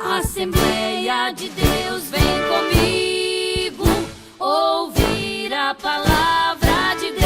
Assembleia de Deus, vem comigo ouvir a palavra de Deus.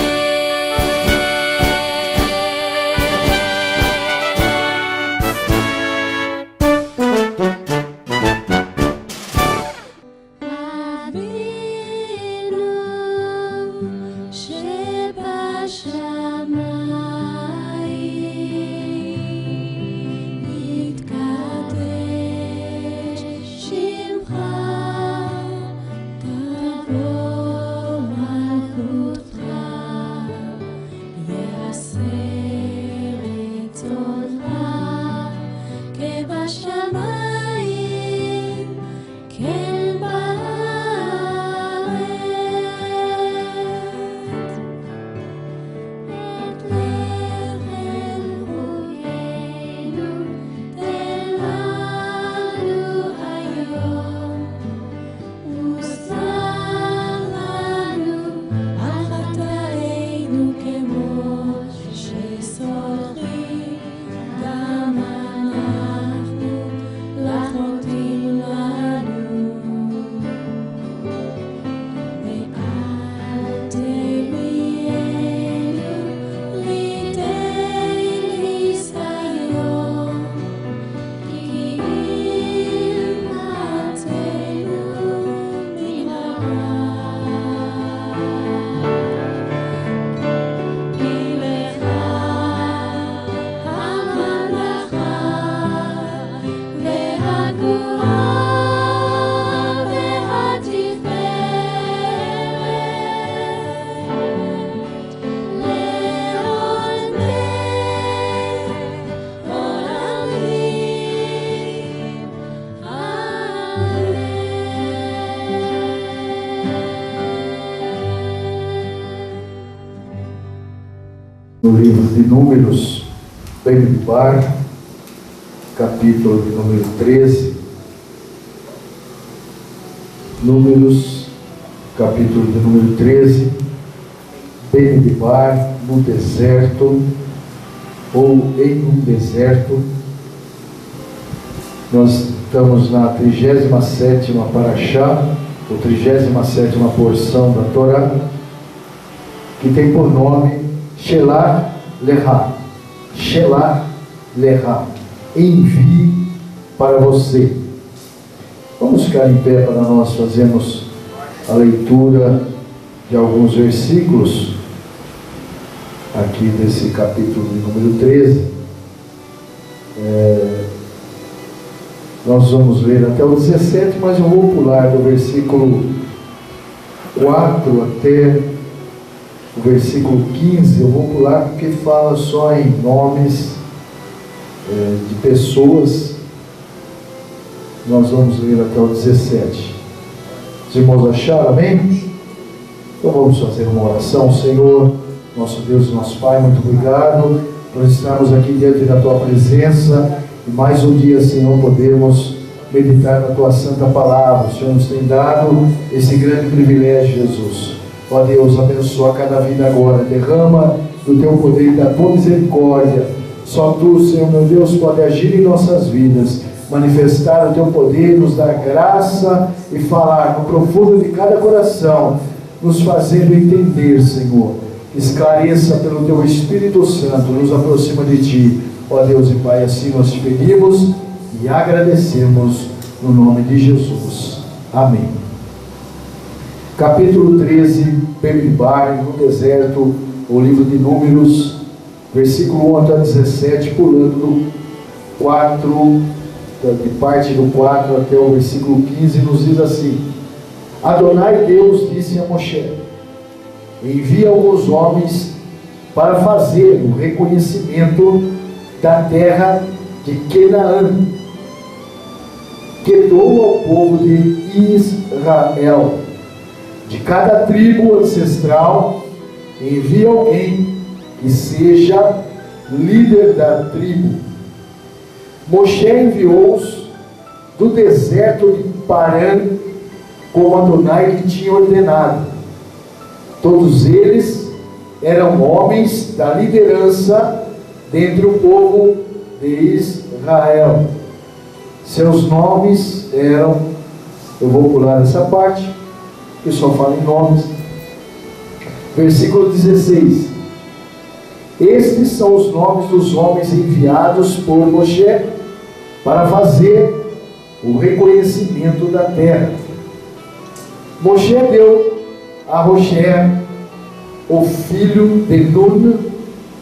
No livro de Números, Bemidbar, capítulo de número 13. Números, capítulo de número 13. Bemidbar, no deserto, ou em um deserto. Nós estamos na 37ª Parashá, ou 37ª porção da Torá, que tem por nome Shelah Leha. Shelah Leha. Envie para você. Vamos ficar em pé para nós fazermos a leitura de alguns versículos aqui desse capítulo de número 13. Nós vamos ler até o 17, mas eu vou pular do versículo 4 até o versículo 15. Eu vou pular porque fala só em nomes de pessoas. Nós vamos ler até o 17. Os irmãos acharam, amém? Então vamos fazer uma oração. Senhor, nosso Deus e nosso Pai, muito obrigado por estarmos aqui diante da Tua presença e mais um dia, Senhor, podemos meditar na Tua santa palavra. O Senhor nos tem dado esse grande privilégio, Jesus. Ó Deus, abençoa cada vida agora, derrama do Teu poder e da Tua misericórdia. Só Tu, Senhor meu Deus, pode agir em nossas vidas, manifestar o Teu poder, nos dar graça e falar no profundo de cada coração, nos fazendo entender, Senhor. Esclareça pelo Teu Espírito Santo, nos aproxima de Ti. Ó Deus e Pai, assim nós te pedimos e agradecemos no nome de Jesus. Amém. Capítulo 13, Bemidbar, no deserto, o livro de Números, versículo 1 até 17, pulando do 4, de parte do 4 até o versículo 15, nos diz assim: Adonai Deus disse a Moshe: envia alguns homens para fazer o reconhecimento da terra de Canaã, que dou ao povo de Israel. De cada tribo ancestral, envia alguém que seja líder da tribo. Moshe enviou-os do deserto de Parã, como Adonai lhe tinha ordenado. Todos eles eram homens da liderança dentre o povo de Israel. Seus nomes eram, eu vou pular essa parte, que só fala em nomes. Versículo 16. Estes são os nomes dos homens enviados por Moshe para fazer o reconhecimento da terra. Moshe deu a Rocher, o filho de Nun,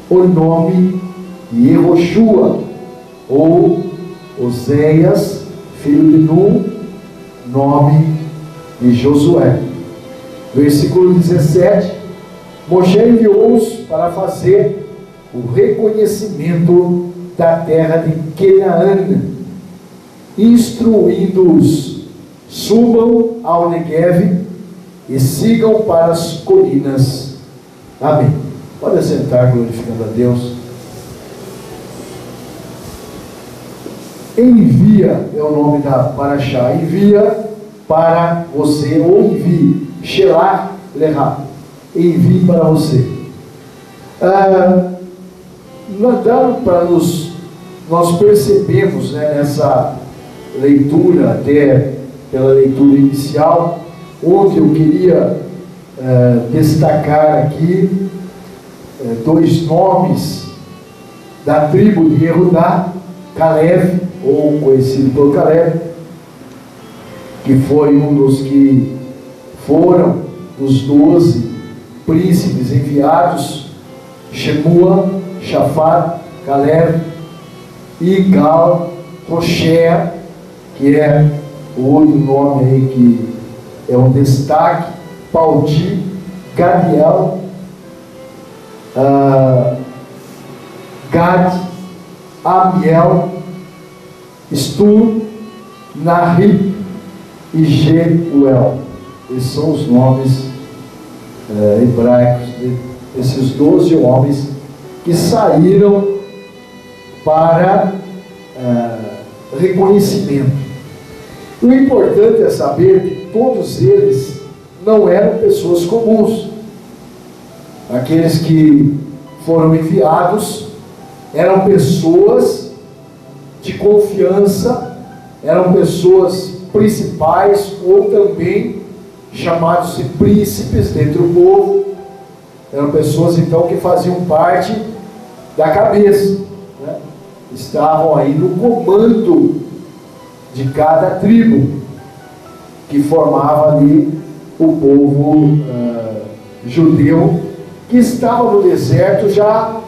o nome Yehoshua, ou Oséias, filho de Nun, nome de Josué. Versículo 17. Moshe enviou-os para fazer o reconhecimento da terra de Canaã, instruindo-os: subam ao Negueve e sigam para as colinas. Amém. Pode assentar, glorificando a Deus. Envia é o nome da Paraxá. Envia para você, ou envie. Shelah Lehá. Envie para você. Nós percebemos, né, nessa leitura, até pela leitura inicial, onde eu queria destacar aqui dois nomes da tribo de Yehudá, Caleb, ou conhecido por Caleb, que foi um dos que foram dos 12 príncipes enviados: Shemua, Shafat, Caleb, Igal, Rocher, que é o outro nome aí que é um destaque, Palti, Gadiel, Gad, Amiel, Stur, Nahi e Jeuel. Esses são os nomes hebraicos desses 12 homens que saíram para reconhecimento. O importante é saber que todos eles não eram pessoas comuns. Aqueles que foram enviados eram pessoas de confiança, eram pessoas principais, ou também chamados de príncipes dentre o povo. Eram pessoas então que faziam parte da cabeça, né? Estavam aí no comando de cada tribo que formava ali o povo judeu, que estava no deserto já,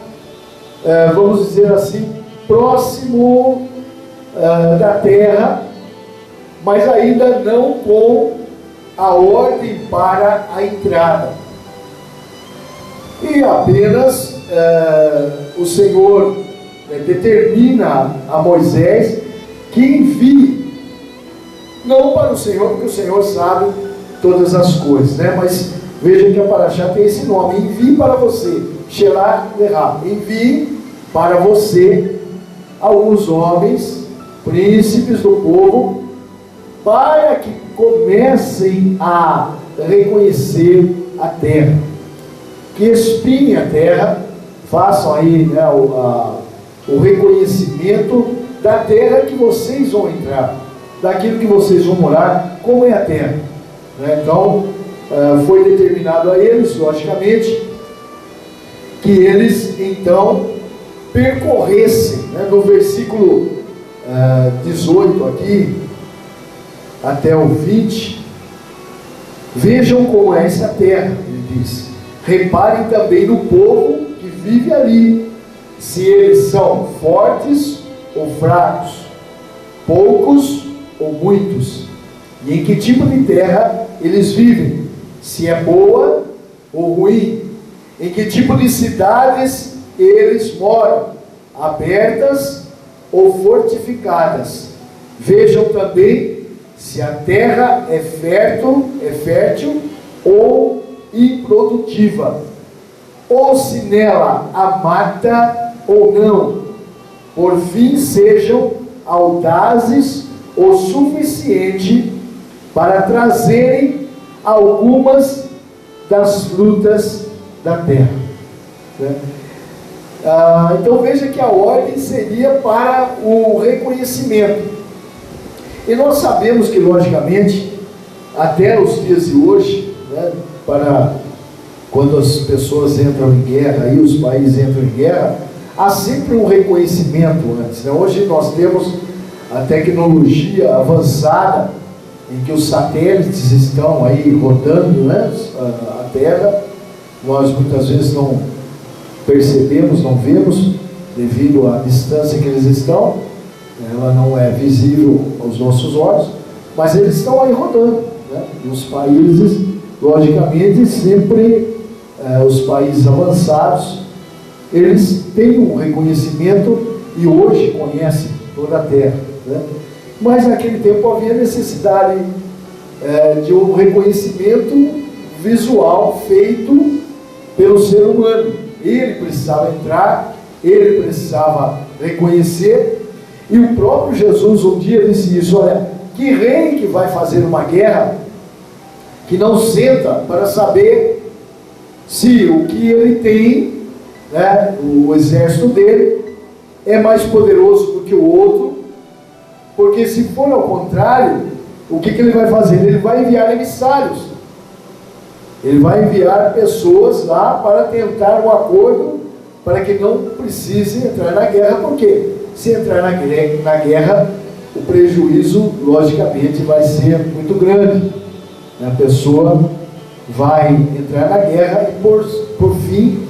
vamos dizer assim, próximo da terra, mas ainda não com a ordem para a entrada. E apenas o Senhor determina a Moisés que envie, não para o Senhor, porque o Senhor sabe todas as coisas, né? Mas veja que a Paraxá tem esse nome: envie para você, Shelah Lehá, envie para você alguns homens, príncipes do povo, para que comecem a reconhecer a terra, que espiem a terra, façam aí, né, o reconhecimento da terra que vocês vão entrar, daquilo que vocês vão morar, como é a terra, né? Então foi determinado a eles, logicamente, que eles então percorressem, né, no versículo 18 aqui até o 20, vejam como é essa terra, ele diz: reparem também no povo que vive ali, se eles são fortes ou fracos, poucos ou muitos, e em que tipo de terra eles vivem, se é boa ou ruim, em que tipo de cidades eles moram, abertas ou fortificadas. Vejam também se a terra é fértil ou improdutiva, ou se nela há mata ou não. Por fim, sejam audazes o suficiente para trazerem algumas das frutas da terra, né? Então veja que a ordem seria para o reconhecimento. E nós sabemos que, logicamente, até os dias de hoje, né, para quando as pessoas entram em guerra e os países entram em guerra, há sempre um reconhecimento antes, né? Hoje nós temos a tecnologia avançada em que os satélites estão aí rodando, né, a Terra. Nós muitas vezes não percebemos, não vemos, devido à distância que eles estão. Ela não é visível aos nossos olhos, mas eles estão aí rodando, né? E os países, logicamente, sempre os países avançados, eles têm um reconhecimento e hoje conhecem toda a Terra, né? Mas naquele tempo havia necessidade de um reconhecimento visual feito pelo ser humano. Ele precisava entrar, ele precisava reconhecer, e o próprio Jesus um dia disse isso: olha, que rei que vai fazer uma guerra, que não senta para saber se o que ele tem, né, o exército dele, é mais poderoso do que o outro? Porque se for ao contrário, o que ele vai fazer? Ele vai enviar emissários, ele vai enviar pessoas lá para tentar um acordo, para que não precise entrar na guerra, porque se entrar na guerra, o prejuízo, logicamente, vai ser muito grande. A pessoa vai entrar na guerra e, por fim,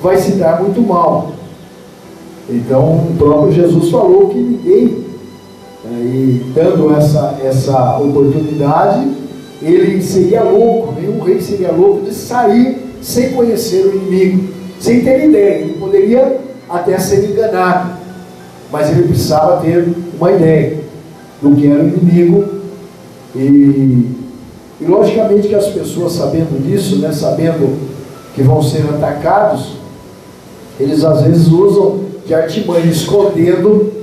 vai se dar muito mal. Então, o próprio Jesus falou que ninguém, e dando essa oportunidade, ele seria louco, nenhum rei seria louco de sair sem conhecer o inimigo, sem ter ideia. Ele poderia até ser enganado, mas ele precisava ter uma ideia do que era o inimigo. E logicamente que as pessoas, sabendo disso, né, sabendo que vão ser atacados, eles às vezes usam de artimanha, escondendo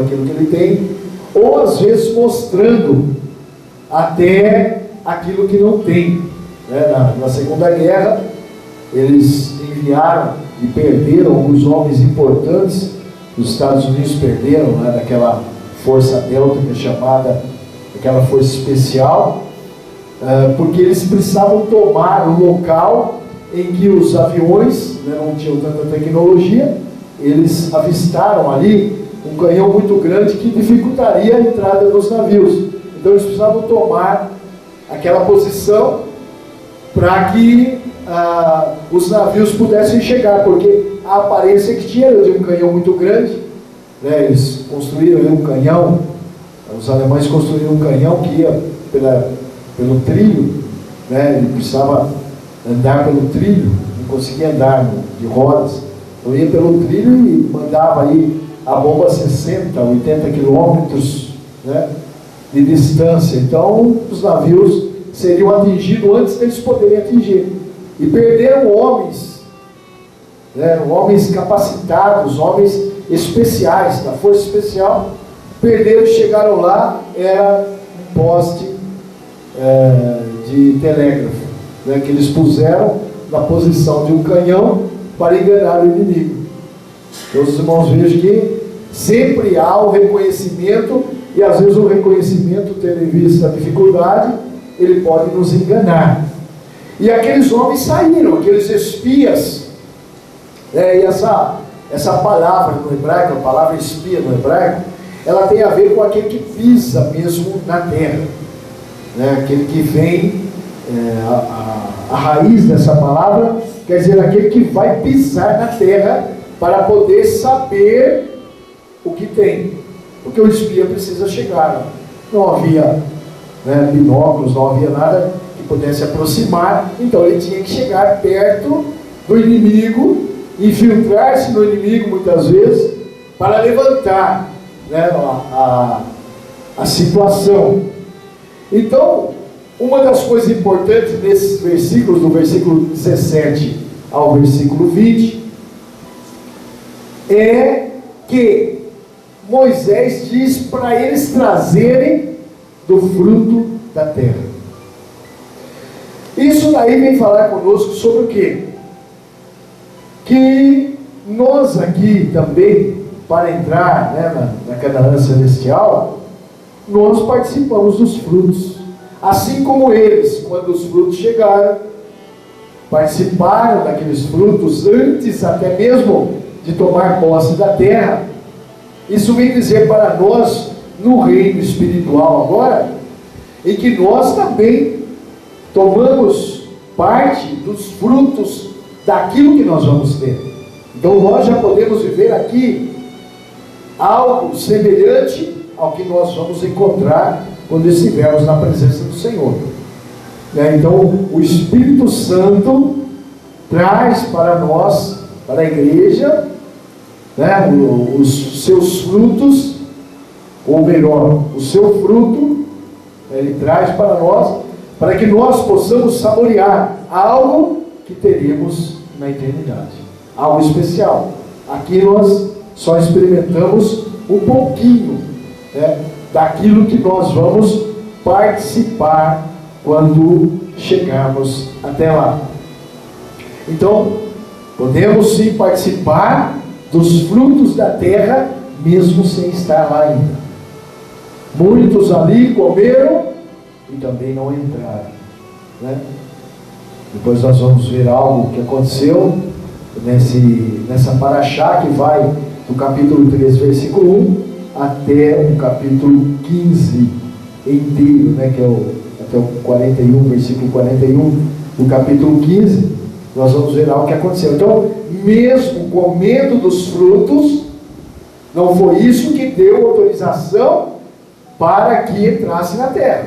aquilo que ele tem, ou às vezes mostrando até aquilo que não tem, né? Na Segunda Guerra, eles enviaram e perderam alguns homens importantes. Os Estados Unidos perderam, né, daquela força Delta, que é chamada, aquela força especial, porque eles precisavam tomar o local em que os aviões, né, não tinham tanta tecnologia. Eles avistaram ali um canhão muito grande que dificultaria a entrada dos navios. Então eles precisavam tomar aquela posição para que os navios pudessem chegar, porque a aparência que tinha de um canhão muito grande, né? Eles construíram um canhão, os alemães construíram um canhão que ia pelo trilho, né? Ele precisava andar pelo trilho, não conseguia andar de rodas, então ia pelo trilho e mandava aí a bomba a 60, 80 quilômetros, né, de distância. Então os navios seriam atingidos antes deles poderem atingir, e perderam homens, né, homens capacitados, homens especiais, da força especial. Perderam, chegaram lá, era um poste de telégrafo, né, que eles puseram na posição de um canhão para enganar o inimigo. Então os irmãos vejam que sempre há o reconhecimento, e às vezes o reconhecimento, tendo em vista a dificuldade, ele pode nos enganar. E aqueles homens saíram, aqueles espias, e essa palavra no hebraico, a palavra espia no hebraico, ela tem a ver com aquele que pisa mesmo na terra, né? Aquele que vem, a raiz dessa palavra quer dizer aquele que vai pisar na terra para poder saber o que tem, porque o espia precisa chegar. Não havia, né, binóculos, não havia nada que pudesse aproximar, então ele tinha que chegar perto do inimigo, infiltrar-se no inimigo muitas vezes, para levantar, né, a situação. Então, uma das coisas importantes nesses versículos, do versículo 17 ao versículo 20, é que Moisés diz para eles trazerem do fruto da terra. Isso daí vem falar conosco sobre o quê? Que nós aqui também, para entrar, né, na Canaã Celestial, nós participamos dos frutos. Assim como eles, quando os frutos chegaram, participaram daqueles frutos antes até mesmo de tomar posse da terra. Isso vem dizer para nós, no reino espiritual agora, em que nós também tomamos parte dos frutos daquilo que nós vamos ter. Então nós já podemos viver aqui algo semelhante ao que nós vamos encontrar quando estivermos na presença do Senhor. Então o Espírito Santo traz para nós, para a igreja, os seus frutos, ou melhor, o seu fruto, ele traz para nós, para que nós possamos saborear algo que teremos na eternidade, algo especial. Aqui nós só experimentamos um pouquinho daquilo que nós vamos participar quando chegarmos até lá. Então, podemos sim participar dos frutos da terra, mesmo sem estar lá ainda. Muitos ali comeram e também não entraram, Depois nós vamos ver algo que aconteceu nessa paraxá que vai do capítulo 3, versículo 1 até o capítulo 15 inteiro, que é até o 41, versículo 41 do capítulo 15. Nós vamos ver algo que aconteceu. Então, mesmo comendo dos frutos, não foi isso que deu autorização para que entrasse na terra.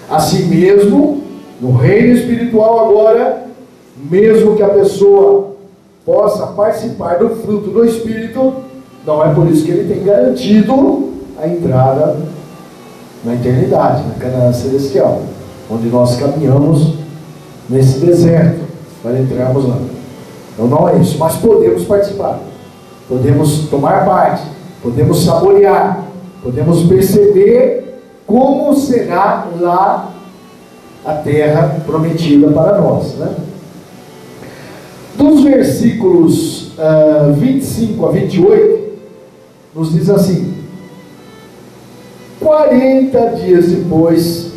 Assim mesmo, no reino espiritual agora, mesmo que a pessoa possa participar do fruto do Espírito, não é por isso que ele tem garantido a entrada na eternidade, na Canaã celestial, onde nós caminhamos nesse deserto para entrarmos lá. Então não é isso, mas podemos participar, podemos tomar parte, podemos saborear, podemos perceber como será lá a terra prometida para nós, Dos versículos 25 a 28, nos diz assim: 40 dias depois,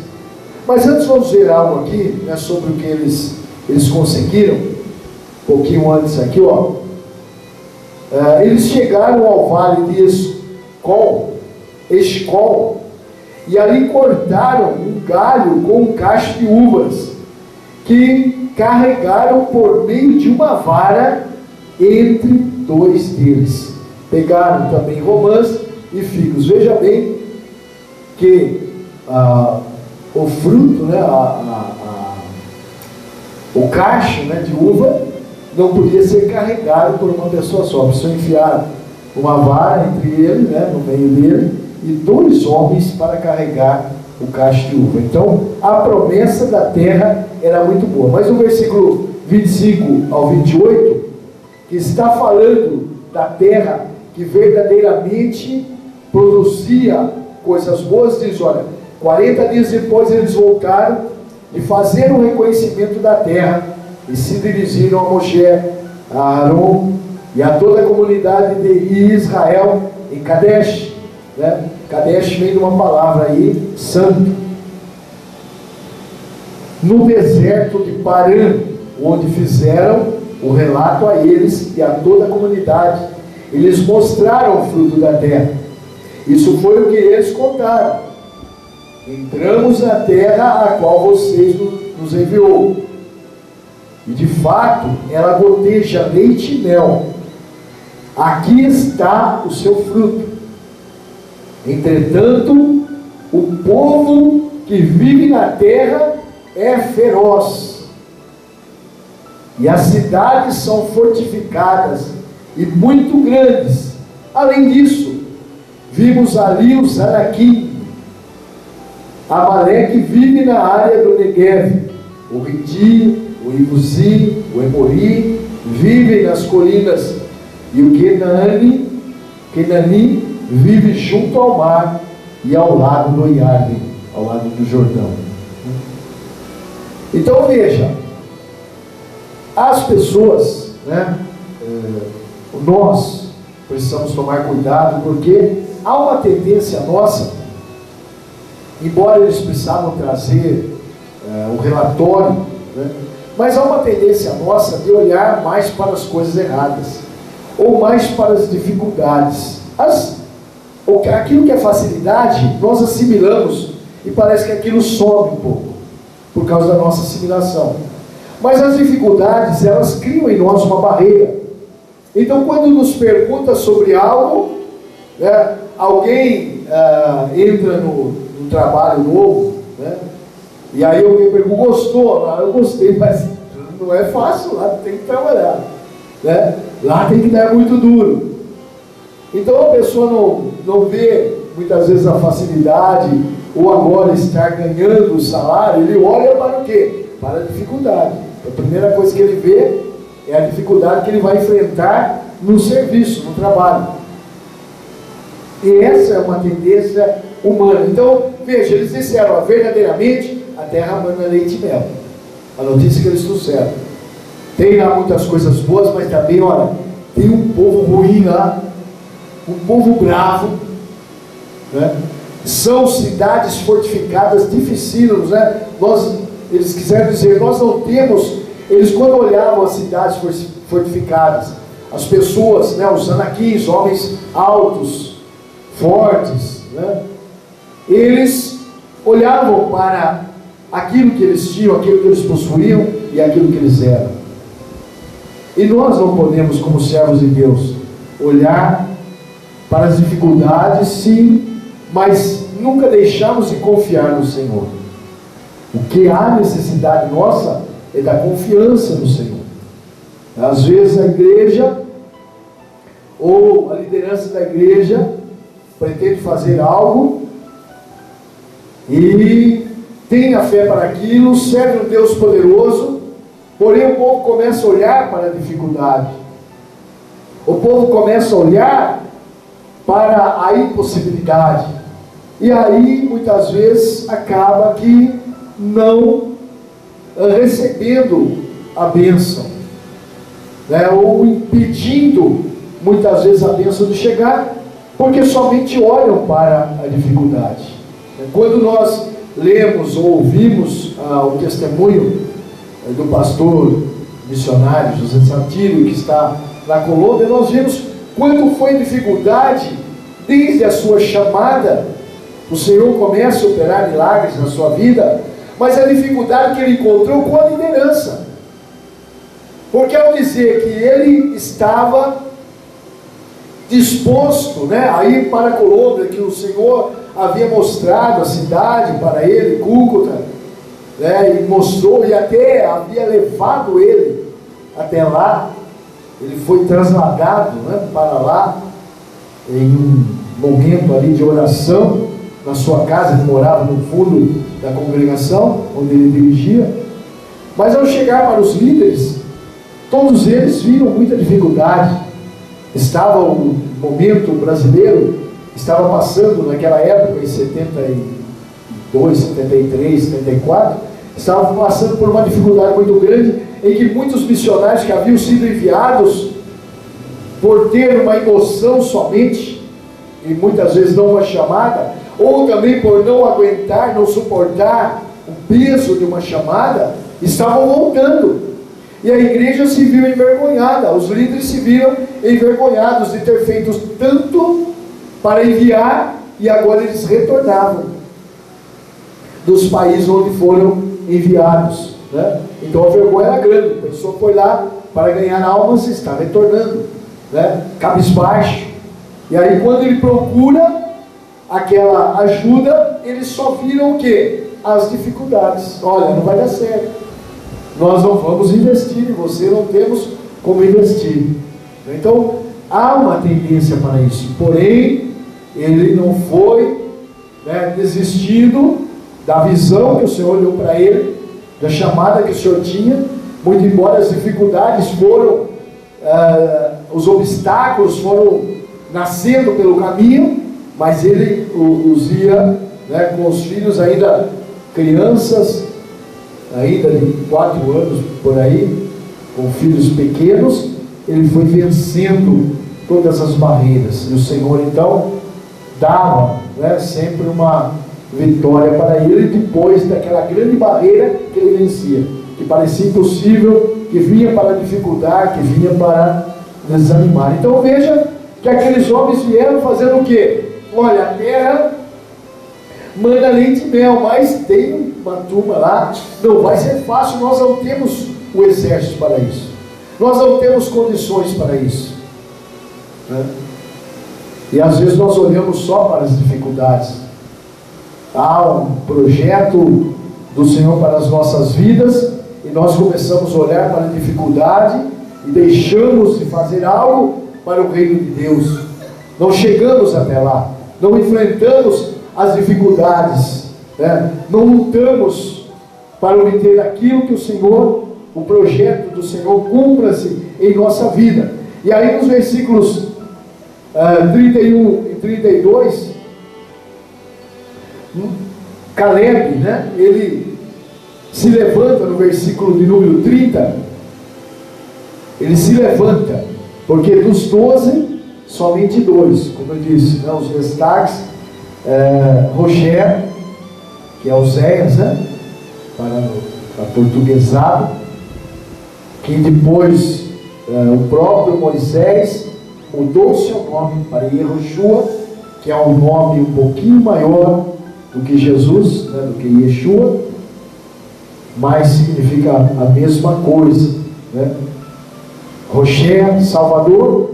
mas antes vamos ver algo aqui, sobre o que eles conseguiram, um pouquinho antes aqui, eles chegaram ao vale de Escol, e ali cortaram um galho com um cacho de uvas, que carregaram por meio de uma vara entre dois deles. Pegaram também romãs e figos. Veja bem que o fruto, o cacho de uva, não podia ser carregado por uma pessoa só. Precisou enfiar uma vara entre ele, no meio dele, e dois homens para carregar o cacho de uva. Então, a promessa da terra era muito boa. Mas no versículo 25 ao 28, que está falando da terra que verdadeiramente produzia coisas boas, diz: olha, 40 dias depois eles voltaram e fazeram o reconhecimento da terra e se dirigiram a Moshe, a Arão e a toda a comunidade de Israel em Kadesh. Kadesh vem de uma palavra aí, santo, no deserto de Parã, onde fizeram o relato a eles e a toda a comunidade. Eles mostraram o fruto da terra. Isso foi o que eles contaram: entramos na terra a qual vocês nos enviou, e de fato ela goteja leite e mel. Aqui está o seu fruto. Entretanto, o povo que vive na terra é feroz, e as cidades são fortificadas e muito grandes. Além disso, vimos ali os Anaquim. Amaleque vive na área do Negev. O Riti, o Ibuzi, o Emori vivem nas colinas, e o Kenani vive junto ao mar e ao lado do Iarden, ao lado do Jordão. Então veja, as pessoas, nós precisamos tomar cuidado, porque há uma tendência nossa embora eles precisavam trazer o relatório, né? Mas há uma tendência nossa de olhar mais para as coisas erradas, ou mais para as dificuldades. Aquilo que é facilidade, nós assimilamos e parece que aquilo sobe um pouco, por causa da nossa assimilação. Mas as dificuldades, elas criam em nós uma barreira. Então, quando nos pergunta sobre algo, né, alguém entra no trabalho novo, né, e aí alguém pergunta, gostou? Eu gostei, mas não é fácil, lá tem que trabalhar, né? Lá tem que dar muito duro. Então a pessoa não vê muitas vezes a facilidade, ou agora estar ganhando o salário, ele olha para o quê? Para a dificuldade. A primeira coisa que ele vê é a dificuldade que ele vai enfrentar no serviço, no trabalho. E essa é uma tendência humana. Então, veja, eles disseram, verdadeiramente, a terra manda leite e mel. A notícia que eles trouxeram. Tem lá muitas coisas boas, mas também, olha, tem um povo ruim lá, um povo bravo, né? São cidades fortificadas, dificílimas, né? Eles quiseram dizer, nós não temos. Eles, quando olhavam as cidades fortificadas, as pessoas, né, os anaquins, homens altos, fortes, né, eles olhavam para aquilo que eles tinham, aquilo que eles possuíam e aquilo que eles eram. E nós não podemos, como servos de Deus, olhar para as dificuldades, sim, mas nunca deixamos de confiar no Senhor. O que há necessidade nossa é da confiança no Senhor. Às vezes a igreja, ou a liderança da igreja, pretende fazer algo e tem a fé para aquilo, serve um Deus poderoso, porém o povo começa a olhar para a dificuldade. O povo começa a olhar para a impossibilidade. E aí, muitas vezes, acaba que não recebendo a bênção, né? Ou impedindo, muitas vezes, a bênção de chegar, porque somente olham para a dificuldade. Quando nós lemos ou ouvimos o testemunho do pastor missionário José Santillo, que está na Colômbia, nós vemos quanto foi a dificuldade desde a sua chamada. O Senhor começa a operar milagres na sua vida, mas a dificuldade que ele encontrou com a liderança. Porque ao dizer que ele estava disposto, né, a ir para a Colômbia, que o Senhor havia mostrado a cidade para ele, Cúcuta, né, e mostrou, e até havia levado ele até lá, ele foi trasladado, né, para lá, em um momento ali de oração, na sua casa, ele morava no fundo da congregação, onde ele dirigia. Mas ao chegar para os líderes, todos eles viram muita dificuldade. Estava o momento brasileiro, estava passando naquela época, em 72, 73, 74, estava passando por uma dificuldade muito grande, em que muitos missionários que haviam sido enviados, por ter uma emoção somente, e muitas vezes não uma chamada, ou também por não aguentar, não suportar o peso de uma chamada, estavam voltando. E a igreja se viu envergonhada, os líderes se viram envergonhados de ter feito tanto para enviar, e agora eles retornavam dos países onde foram enviados, né? Então a vergonha era grande, a pessoa foi lá para ganhar almas e está retornando, né, cabisbaixo. E aí quando ele procura aquela ajuda, eles só viram o quê? As dificuldades. Olha, não vai dar certo, nós não vamos investir em você, não temos como investir. Então há uma tendência para isso, porém ele não foi, né, desistindo da visão que o Senhor deu para ele, da chamada que o Senhor tinha, muito embora as dificuldades foram, os obstáculos foram nascendo pelo caminho, mas ele os ia, né, com os filhos ainda crianças, ainda de 4 anos por aí, com filhos pequenos, ele foi vencendo todas as barreiras, e o Senhor então dava, né, sempre uma vitória para ele depois daquela grande barreira que ele vencia, que parecia impossível, que vinha para dificultar, que vinha para desanimar. Então veja que aqueles homens vieram fazendo o quê? Olha, a terra manda leite e mel, mas tem uma turma lá, não vai ser fácil, nós não temos o exército para isso, nós não temos condições para isso, né? E às vezes nós olhamos só para as dificuldades. Há um projeto do Senhor para as nossas vidas e nós começamos a olhar para a dificuldade e deixamos de fazer algo para o reino de Deus. Não chegamos até lá, não enfrentamos as dificuldades, né? Não lutamos para obter aquilo que o Senhor, o projeto do Senhor cumpra-se em nossa vida. E aí nos versículos 31 e 32, Caleb, né? Ele se levanta no versículo de número 30, ele se levanta, porque dos 12, somente 2, como eu disse, né? Os restantes, Rocher, que é Oséias, né? Para portuguesado, que depois o próprio Moisés mudou seu nome para Yehoshua, que é um nome um pouquinho maior do que Jesus, né, do que Yeshua, mas significa a mesma coisa, né? Rocher, Salvador,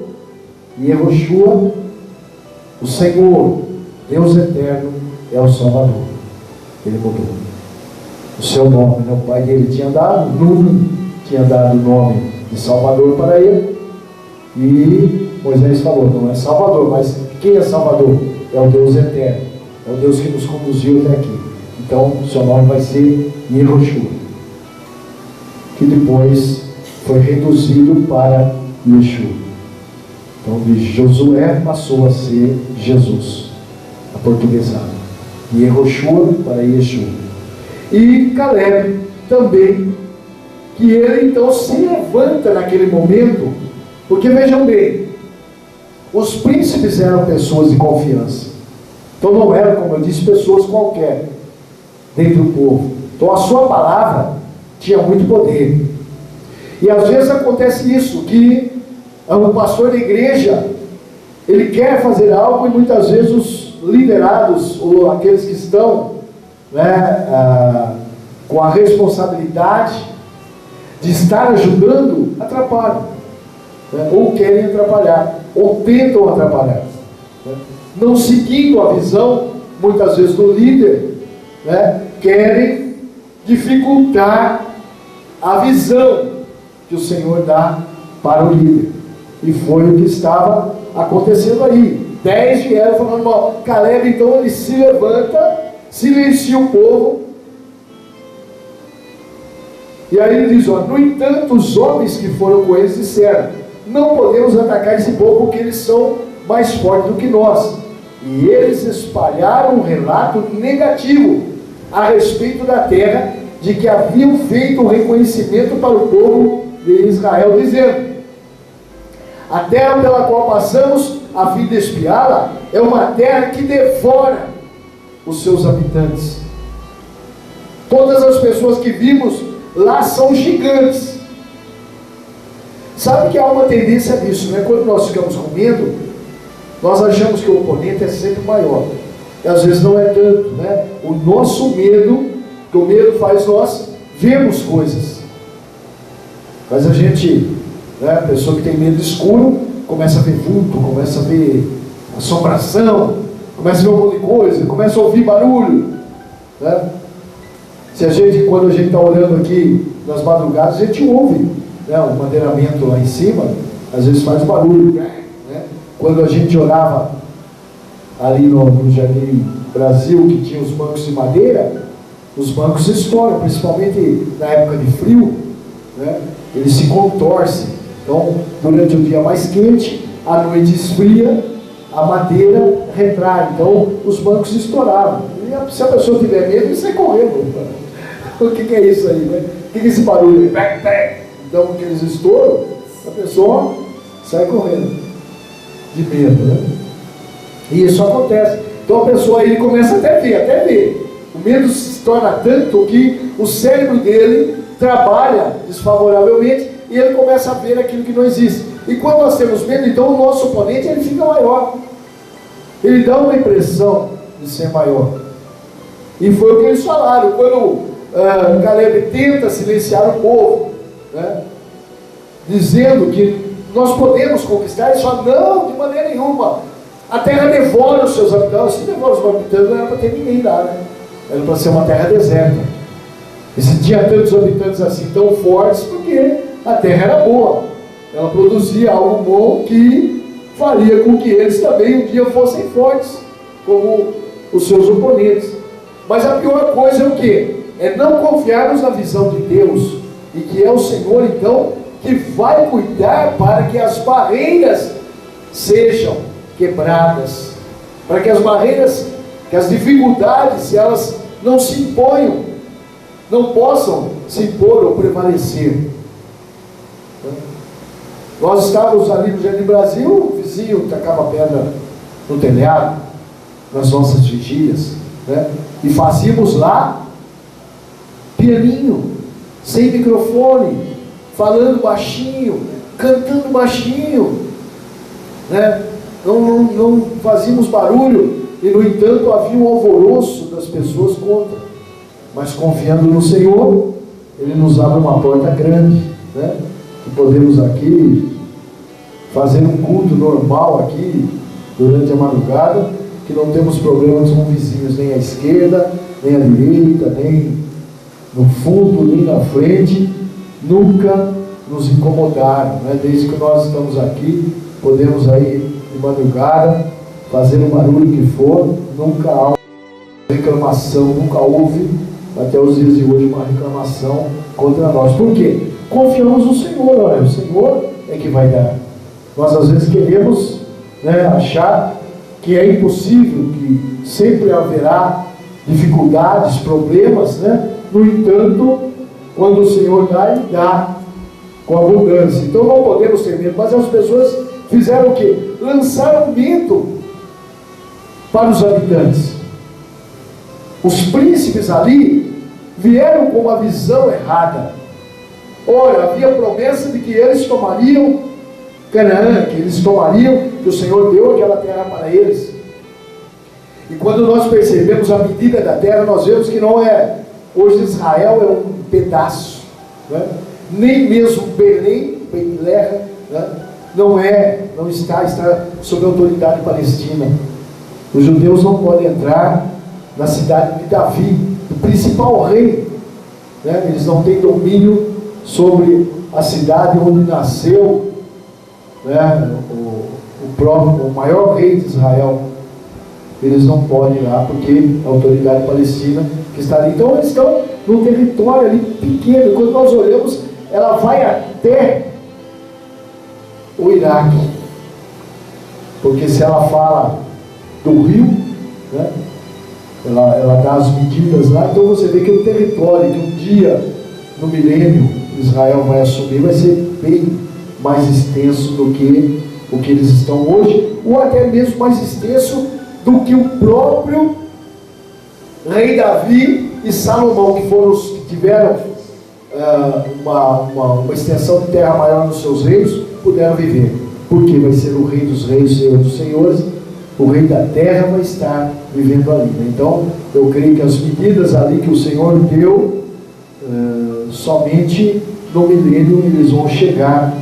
e Yehoshua, o Senhor, Deus eterno, é o Salvador. Ele mudou o seu nome, né? O pai dele tinha dado, Nuno tinha dado o nome de Salvador para ele, e Moisés falou, não é Salvador, mas quem é Salvador? É o Deus eterno, é o Deus que nos conduziu até aqui. Então, seu nome vai ser Yehoshua, que depois foi reduzido para Yeshua. Então, de Josué passou a ser Jesus, a portuguesada. Yehoshua para Yeshua. E Caleb também, que ele então se levanta naquele momento, porque vejam bem, os príncipes eram pessoas de confiança. Então não eram, como eu disse, pessoas qualquer dentro do povo. Então a sua palavra tinha muito poder. E às vezes acontece isso, que o pastor da igreja, ele quer fazer algo e muitas vezes os liderados, ou aqueles que estão, né, com a responsabilidade de estar ajudando, atrapalham, né, ou querem atrapalhar, ou tentam atrapalhar, né, não seguindo a visão, muitas vezes do líder, né, querem dificultar a visão que o Senhor dá para o líder. E foi o que estava acontecendo aí. 10 vieram falando, bom, Caleb então ele se levanta, silencia o povo, e aí ele diz, ó, no entanto os homens que foram com eles disseram, não podemos atacar esse povo porque eles são mais fortes do que nós. E eles espalharam um relato negativo a respeito da terra, de que haviam feito um reconhecimento para o povo de Israel, dizendo, a terra pela qual passamos a fim de espiá-la é uma terra que devora os seus habitantes. Todas as pessoas que vimos lá são gigantes. Sabe que há uma tendência nisso, né? Quando nós ficamos com medo, nós achamos que o oponente é sempre maior, e às vezes não é tanto, né? O nosso medo, que o medo faz nós vermos coisas, mas a gente, né, a pessoa que tem medo escuro começa a ver vulto, começa a ver assombração, começa a ver um monte de coisa, começa a ouvir barulho, né? Se a gente, quando a gente está olhando aqui nas madrugadas, a gente ouve, né, um madeiramento lá em cima, às vezes faz barulho, né? Quando a gente orava ali no Jardim Brasil, que tinha os bancos de madeira, os bancos estouram, principalmente na época de frio, né? Eles se contorcem. Então, durante o dia mais quente, à noite esfria, a madeira retrai. Então, os bancos estouravam. E se a pessoa tiver medo, ele sai correndo. O que é isso aí, né? O que é esse barulho? Então, aqueles estouros, a pessoa sai correndo de medo, né? E isso acontece. Então a pessoa aí começa até ver. O medo se torna tanto que o cérebro dele trabalha desfavoravelmente e ele começa a ver aquilo que não existe. E quando nós temos medo, então o nosso oponente ele fica maior. Ele dá uma impressão de ser maior. E foi o que eles falaram. Quando Caleb tenta silenciar o povo, né, dizendo que nós podemos conquistar, eles falam, não, de maneira nenhuma. A terra devora os seus habitantes. Se devora os habitantes, não era para ter ninguém lá, né? Era para ser uma terra deserta. E se tinha tantos habitantes assim tão fortes, porque a terra era boa. Ela produzia algo bom que faria com que eles também um dia fossem fortes, como os seus oponentes. Mas a pior coisa é o quê? É não confiarmos na visão de Deus, e que é o Senhor então que vai cuidar para que as barreiras sejam quebradas, para que as barreiras, que as dificuldades, elas não se imponham, não possam se impor ou prevalecer. Nós estávamos ali no Jardim Brasil, o vizinho tacava pedra no telhado, nas nossas vigílias, né? E fazíamos lá pianinho, sem microfone, falando baixinho, cantando baixinho, né? Não fazíamos barulho, e no entanto havia um alvoroço das pessoas contra. Mas confiando no Senhor, Ele nos abre uma porta grande, né? Que podemos aqui fazer um culto normal aqui durante a madrugada, que não temos problemas com vizinhos nem à esquerda, nem à direita, nem no fundo, nem na frente. Nunca nos incomodaram, né? Desde que nós estamos aqui, podemos aí de madrugada fazer o barulho que for, nunca há reclamação, nunca houve até os dias de hoje uma reclamação contra nós. Por quê? Confiamos no Senhor. Olha, o Senhor é que vai dar. Nós às vezes queremos, né, achar que é impossível, que sempre haverá dificuldades, problemas, né? No entanto, quando o Senhor dá, Ele dá com abundância. Então não podemos ter medo. Mas as pessoas fizeram o quê? Lançaram medo para os habitantes. Os príncipes ali vieram com uma visão errada. Ora, havia promessa de que eles tomariam Canaã, que eles tomariam, que o Senhor deu aquela terra para eles. E quando nós percebemos a medida da terra, nós vemos que não é, hoje Israel é um pedaço, né? Nem mesmo Belém, Betlehem, né? Não está sob a autoridade palestina. Os judeus não podem entrar na cidade de Davi, o principal rei, né? Eles não têm domínio sobre a cidade onde nasceu, né, o maior rei de Israel. Eles não podem ir lá porque a autoridade palestina que está ali. Então eles estão num território ali pequeno. Quando nós olhamos, ela vai até o Iraque, porque se ela fala do rio, né, ela dá as medidas lá. Então você vê que o território que um dia no milênio Israel vai assumir vai ser bem mais extenso do que o que eles estão hoje, ou até mesmo mais extenso do que o próprio rei Davi e Salomão, que foram os que tiveram uma extensão de terra maior nos seus reinos, puderam viver, porque vai ser o rei dos reis, o Senhor dos senhores, o rei da terra vai estar vivendo ali, né? Então eu creio que as medidas ali que o Senhor deu, somente no milênio eles vão chegar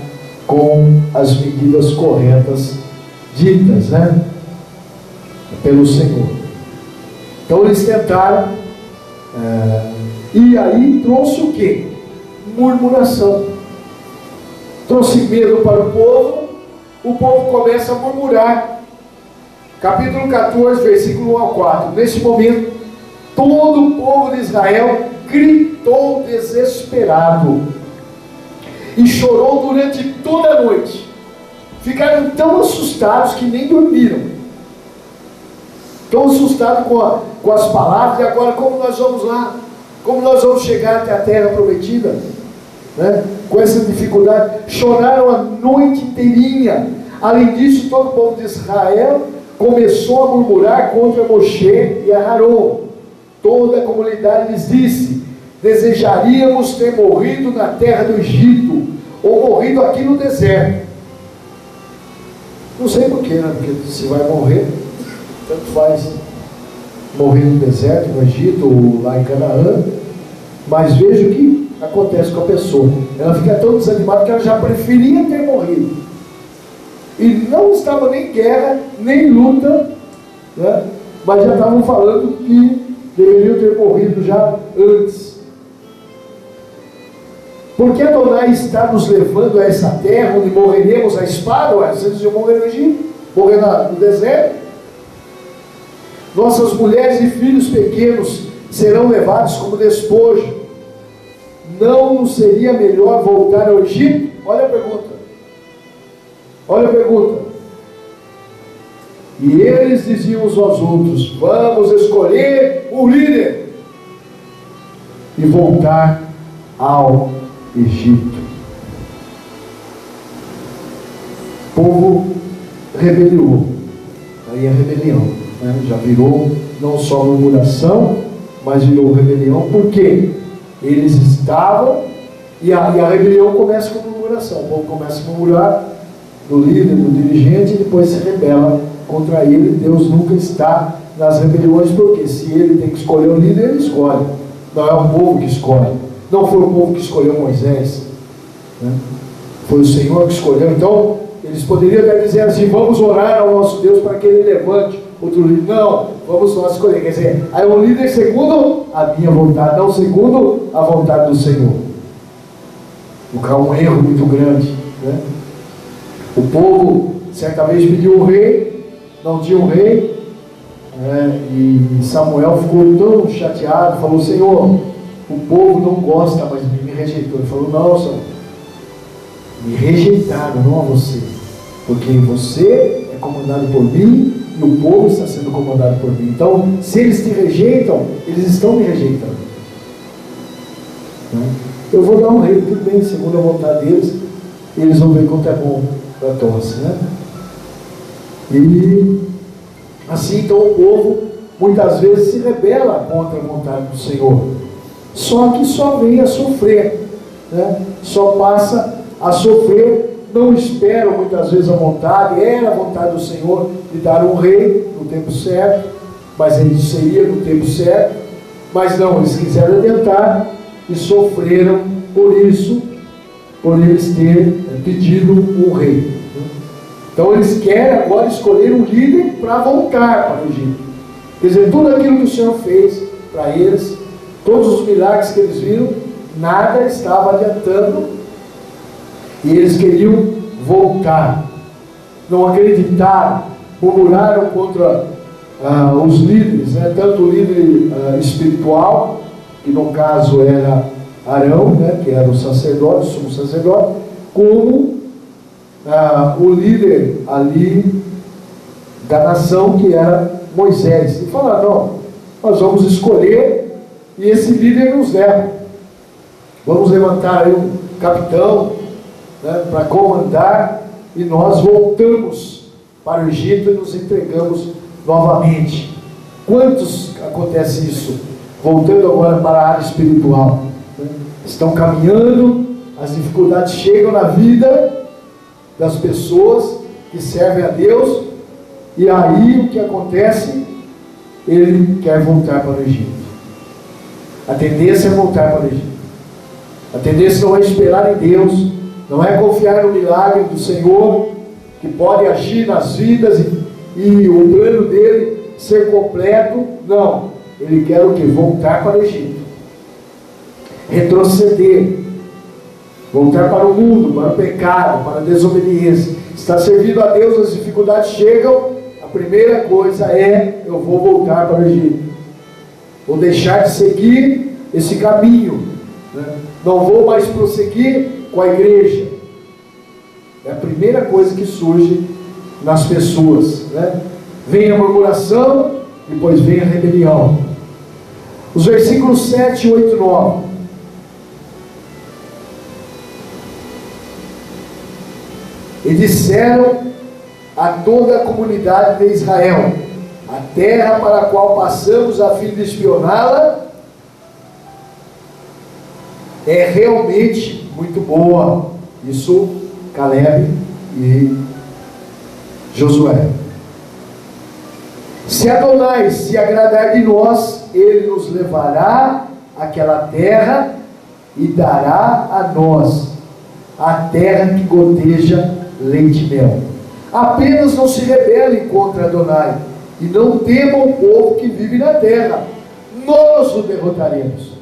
com as medidas corretas ditas, né, pelo Senhor. Então eles tentaram, e aí trouxe o quê? Murmuração. Trouxe medo para o povo começa a murmurar. Capítulo 14, versículo 1 ao 4. Nesse momento, todo o povo de Israel gritou desesperado e chorou durante toda a noite. Ficaram tão assustados que nem dormiram. Tão assustados com as palavras. E agora como nós vamos lá? Como nós vamos chegar até a terra prometida? Né? Com essa dificuldade. Choraram a noite inteirinha. Além disso, todo o povo de Israel começou a murmurar contra Moshe e Aharon. Toda a comunidade lhes disse: desejaríamos ter morrido na terra do Egito, ou morrido aqui no deserto. Não sei porquê, né? Porque se vai morrer, tanto faz morrer no deserto, no Egito, ou lá em Canaã. Mas veja o que acontece com a pessoa. Ela fica tão desanimada que ela já preferia ter morrido. E não estava nem guerra, nem luta, né? Mas já estavam falando que deveriam ter morrido já antes. Porque Adonai está nos levando a essa terra onde morreremos à espada? Ué, vocês iam morrer no Egito, morrer no deserto. Nossas mulheres e filhos pequenos serão levados como despojo. Não nos seria melhor voltar ao Egito? Olha a pergunta. Olha a pergunta. E eles diziam uns aos outros: vamos escolher um líder e voltar ao Egito. O povo rebeliou. Aí a rebelião, né? Já virou não só murmuração, mas virou rebelião. Por quê? Eles estavam, e a rebelião começa com murmuração. O povo começa a murmurar do líder, do dirigente, e depois se rebela contra ele. Deus nunca está nas rebeliões, porque se ele tem que escolher o líder, ele escolhe. Não é o povo que escolhe. Não foi o povo que escolheu Moisés, né? Foi o Senhor que escolheu. Então eles poderiam até dizer assim: vamos orar ao nosso Deus para que ele levante outro líder. Não, vamos nós escolher. Quer dizer, aí o líder segundo a minha vontade, não segundo a vontade do Senhor. Um erro muito grande, né? O povo certa vez pediu um rei, não tinha um rei, e Samuel ficou tão chateado, falou: Senhor, o povo não gosta, mas me rejeitou. Ele falou: não, Samuel, me rejeitaram, não a você, porque você é comandado por mim e o povo está sendo comandado por mim. Então, se eles te rejeitam, eles estão me rejeitando, né? Eu vou dar um rei, tudo bem, segundo a vontade deles, e eles vão ver quanto é bom para tosse, né? E assim, então, o povo muitas vezes se rebela contra a vontade do Senhor, só que só vem a sofrer, né? Só passa a sofrer, não esperam muitas vezes a vontade. Era a vontade do Senhor de dar um rei no tempo certo, mas ele seria no tempo certo, mas não, eles quiseram adiantar e sofreram por isso, por eles terem pedido um rei. Então eles querem agora escolher um líder para voltar para o Egito. Quer dizer, tudo aquilo que o Senhor fez para eles, todos os milagres que eles viram, nada estava adiantando, e eles queriam voltar. Não acreditaram, murmuraram contra os líderes, né? Tanto o líder espiritual, que no caso era Arão, né? Que era o sacerdote, o sumo sacerdote, como o líder ali da nação, que era Moisés. E falaram: não, nós vamos escolher e esse líder nos leva. Vamos levantar aí um capitão, né, para comandar, e nós voltamos para o Egito e nos entregamos novamente. Quantos acontece isso? Voltando agora para a área espiritual, né? Estão caminhando, as dificuldades chegam na vida das pessoas que servem a Deus, e aí o que acontece? Ele quer voltar para o Egito. A tendência é voltar para o Egito. A tendência não é esperar em Deus, não é confiar no milagre do Senhor, que pode agir nas vidas e o plano dele ser completo. Não, ele quer o que? Voltar para o Egito, retroceder, voltar para o mundo, para o pecado, para a desobediência. Está servindo a Deus, as dificuldades chegam, a primeira coisa é: eu vou voltar para o Egito, vou deixar de seguir esse caminho, né? Não vou mais prosseguir com a igreja. É a primeira coisa que surge nas pessoas, né? Vem a murmuração, depois vem a rebelião. Os versículos 7, 8 e 9. E disseram a toda a comunidade de Israel: a terra para a qual passamos a fim de espioná-la é realmente muito boa. Isso Caleb e Josué. Se Adonai se agradar de nós, ele nos levará àquela terra e dará a nós a terra que goteja leite e mel. Apenas não se rebelem contra Adonai e não temam o povo que vive na terra, nós o derrotaremos.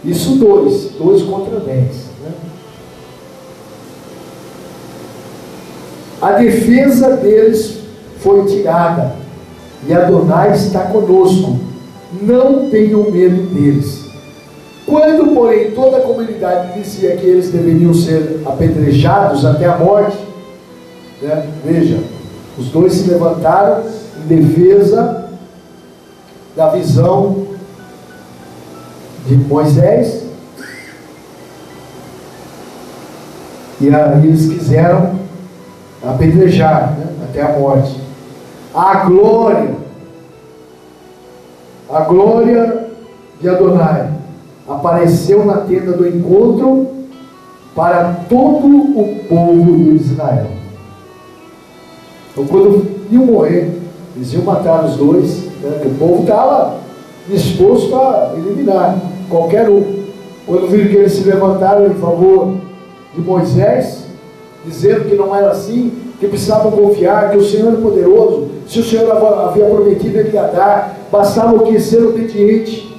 Isso 2 contra 10, né? A defesa deles foi tirada e Adonai está conosco, não tenham medo deles. Quando, porém, toda a comunidade dizia que eles deveriam ser apedrejados até a morte, né? Veja, os 2 se levantaram em defesa da visão de Moisés, e aí eles quiseram apedrejar, né? Até a morte. A glória de Adonai apareceu na tenda do encontro para todo o povo de Israel. Então, quando iam morrer, eles iam matar os 2, né? O povo estava disposto a eliminar qualquer um. Quando viram que eles se levantaram em favor de Moisés, dizendo que não era assim, que precisavam confiar, que o Senhor é poderoso, se o Senhor havia prometido, ele ia dar, bastava o que? Ser obediente,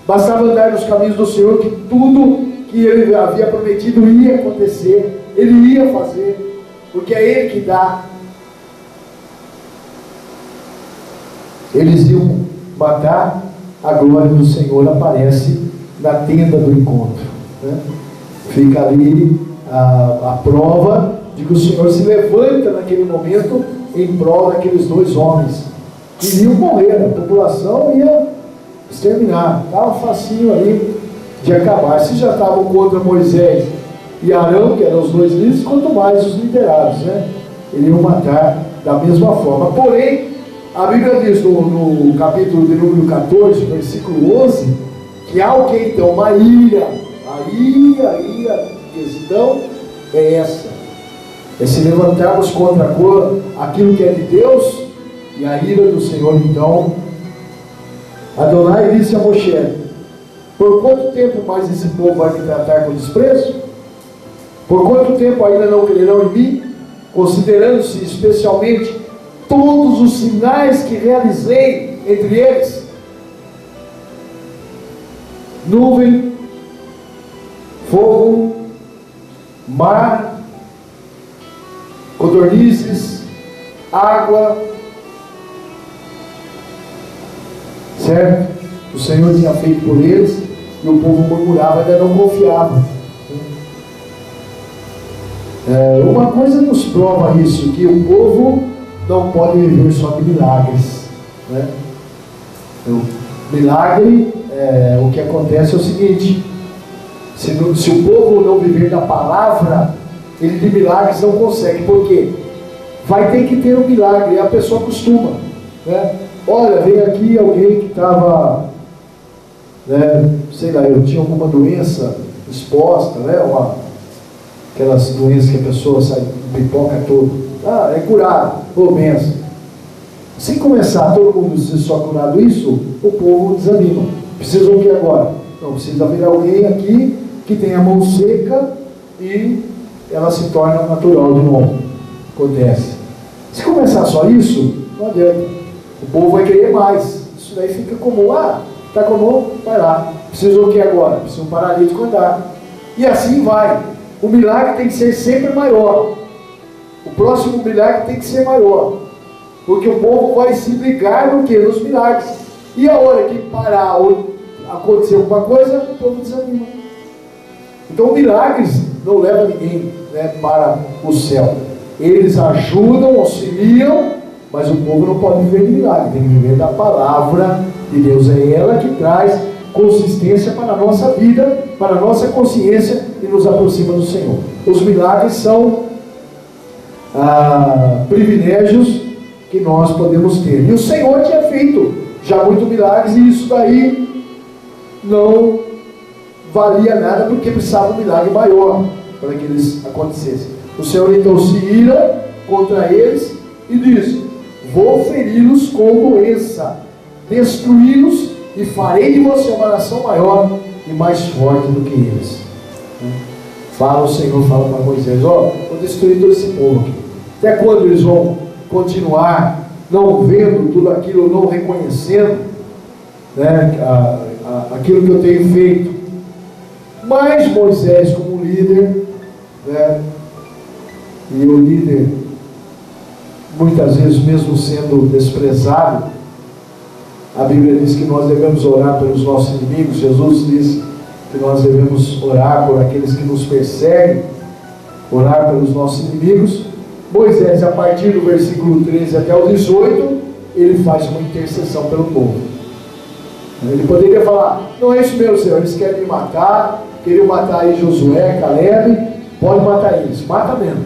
bastava andar nos caminhos do Senhor, que tudo que ele havia prometido ia acontecer, ele ia fazer, porque é ele que dá. Eles iam matar, a glória do Senhor aparece na tenda do encontro, né? Fica ali a prova de que o Senhor se levanta naquele momento em prol daqueles 2 homens que iriam morrer, a população ia exterminar, estava facinho ali de acabar. Se já estavam contra Moisés e Arão, que eram os 2 líderes, quanto mais os liderados, né? Iriam matar da mesma forma. Porém, a Bíblia diz no capítulo de número 14, versículo 11, que há o que então? Uma ira. A questão é essa: é se levantarmos contra aquilo que é de Deus, e a ira do Senhor. Então Adonai disse a Moshe: por quanto tempo mais esse povo vai me tratar com desprezo? Por quanto tempo ainda não crerão em mim, considerando-se especialmente todos os sinais que realizei entre eles? Nuvem, fogo, mar, codornizes, água, certo? O Senhor tinha feito por eles, e o povo murmurava, ainda não confiava. Uma coisa nos prova isso, que o povo não pode viver só de milagres, né? O milagre, o que acontece é o seguinte: se o povo não viver da palavra, ele de milagres não consegue. Por quê? Vai ter que ter um milagre, e a pessoa acostuma, né? Olha, veio aqui alguém que estava, né, sei lá, eu tinha alguma doença exposta, né? Aquelas doenças que a pessoa sai, pipoca todo. Ah, é curado, ou benção. Se começar todo mundo ser só curado isso, o povo desanima. Precisa o que agora? Não, precisa haver alguém aqui que tenha a mão seca e ela se torna natural de novo. Acontece. Se começar só isso, não adianta. O povo vai querer mais. Isso daí fica comum. Ah, está comum? Vai lá. Precisa o que agora? Precisa um paralítico andar. E assim vai. O milagre tem que ser sempre maior. O próximo milagre tem que ser maior. Porque o povo vai se ligar no que? Nos milagres. E a hora que parar ou acontecer alguma coisa, o povo desanima. Então milagres não levam ninguém, né, para o céu. Eles ajudam, auxiliam, mas o povo não pode viver de milagre. Tem que viver da palavra de Deus. É ela que traz consistência para a nossa vida, para a nossa consciência, e nos aproxima do Senhor. Os milagres são privilégios que nós podemos ter. E o Senhor tinha feito já muitos milagres, e isso daí não valia nada, porque precisava um milagre maior para que eles acontecessem. O Senhor então se ira contra eles e diz: vou feri-los com doença, destruí-los, e farei de você uma nação maior e mais forte do que eles. Fala o Senhor, fala para Moisés: vou destruir todo esse povo aqui. Até quando eles vão continuar não vendo tudo aquilo, não reconhecendo, né, aquilo que eu tenho feito? Mas Moisés, como líder, né, e o líder, muitas vezes, mesmo sendo desprezado, a Bíblia diz que nós devemos orar pelos nossos inimigos. Jesus diz que nós devemos orar por aqueles que nos perseguem, orar pelos nossos inimigos. Moisés, a partir do versículo 13 até o 18, ele faz uma intercessão pelo povo. Ele poderia falar: não é isso mesmo, Senhor, eles querem me matar, queriam matar aí Josué, Caleb, pode matar eles, mata mesmo.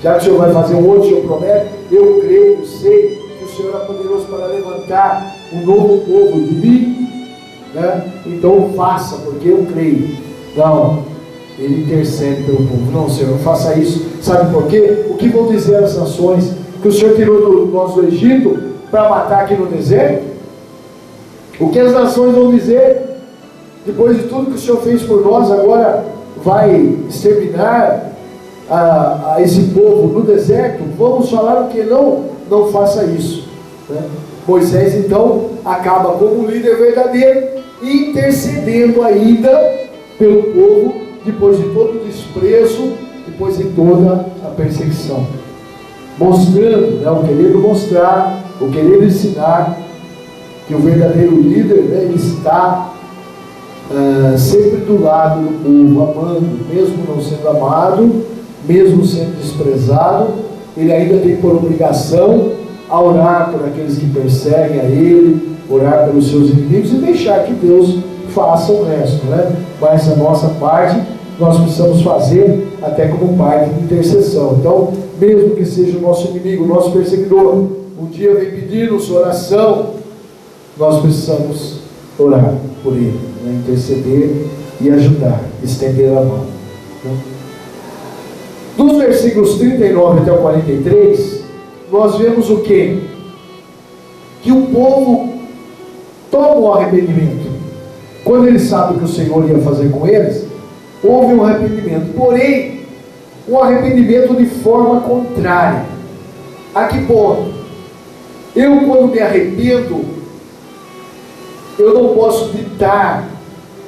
Já que o Senhor vai fazer um outro, o Senhor promete, eu creio, eu sei que o Senhor é poderoso para levantar um novo povo de mim, né? Então faça, porque eu creio. Não, ele intercede pelo povo. Não, Senhor, não faça isso. Sabe por quê? O que vão dizer as nações que o Senhor tirou nós do Egito para matar aqui no deserto? O que as nações vão dizer? Depois de tudo que o Senhor fez por nós, agora vai exterminar a esse povo no deserto? Vamos falar o que? Não faça isso, né? Moisés então acaba como líder verdadeiro, intercedendo ainda pelo povo, depois de todo o desprezo, depois de toda a perseguição, mostrando, né, o querer mostrar, o querer ensinar que o verdadeiro líder, né, ele está sempre do lado do povo, amando, mesmo não sendo amado, mesmo sendo desprezado, ele ainda tem por obrigação a orar por aqueles que perseguem a ele, orar pelos seus inimigos e deixar que Deus faça o resto, né? Mas a nossa parte nós precisamos fazer até como parte de intercessão. Então, mesmo que seja o nosso inimigo, o nosso perseguidor, um dia vem pedir-nos oração, nós precisamos orar por ele, né? Interceder e ajudar, estender a mão, né? Dos versículos 39 até o 43, nós vemos o quê? Que o povo toma o arrependimento. Quando eles sabem o que o Senhor ia fazer com eles, houve um arrependimento. Porém, um arrependimento de forma contrária. A que ponto? Eu, quando me arrependo, eu não posso ditar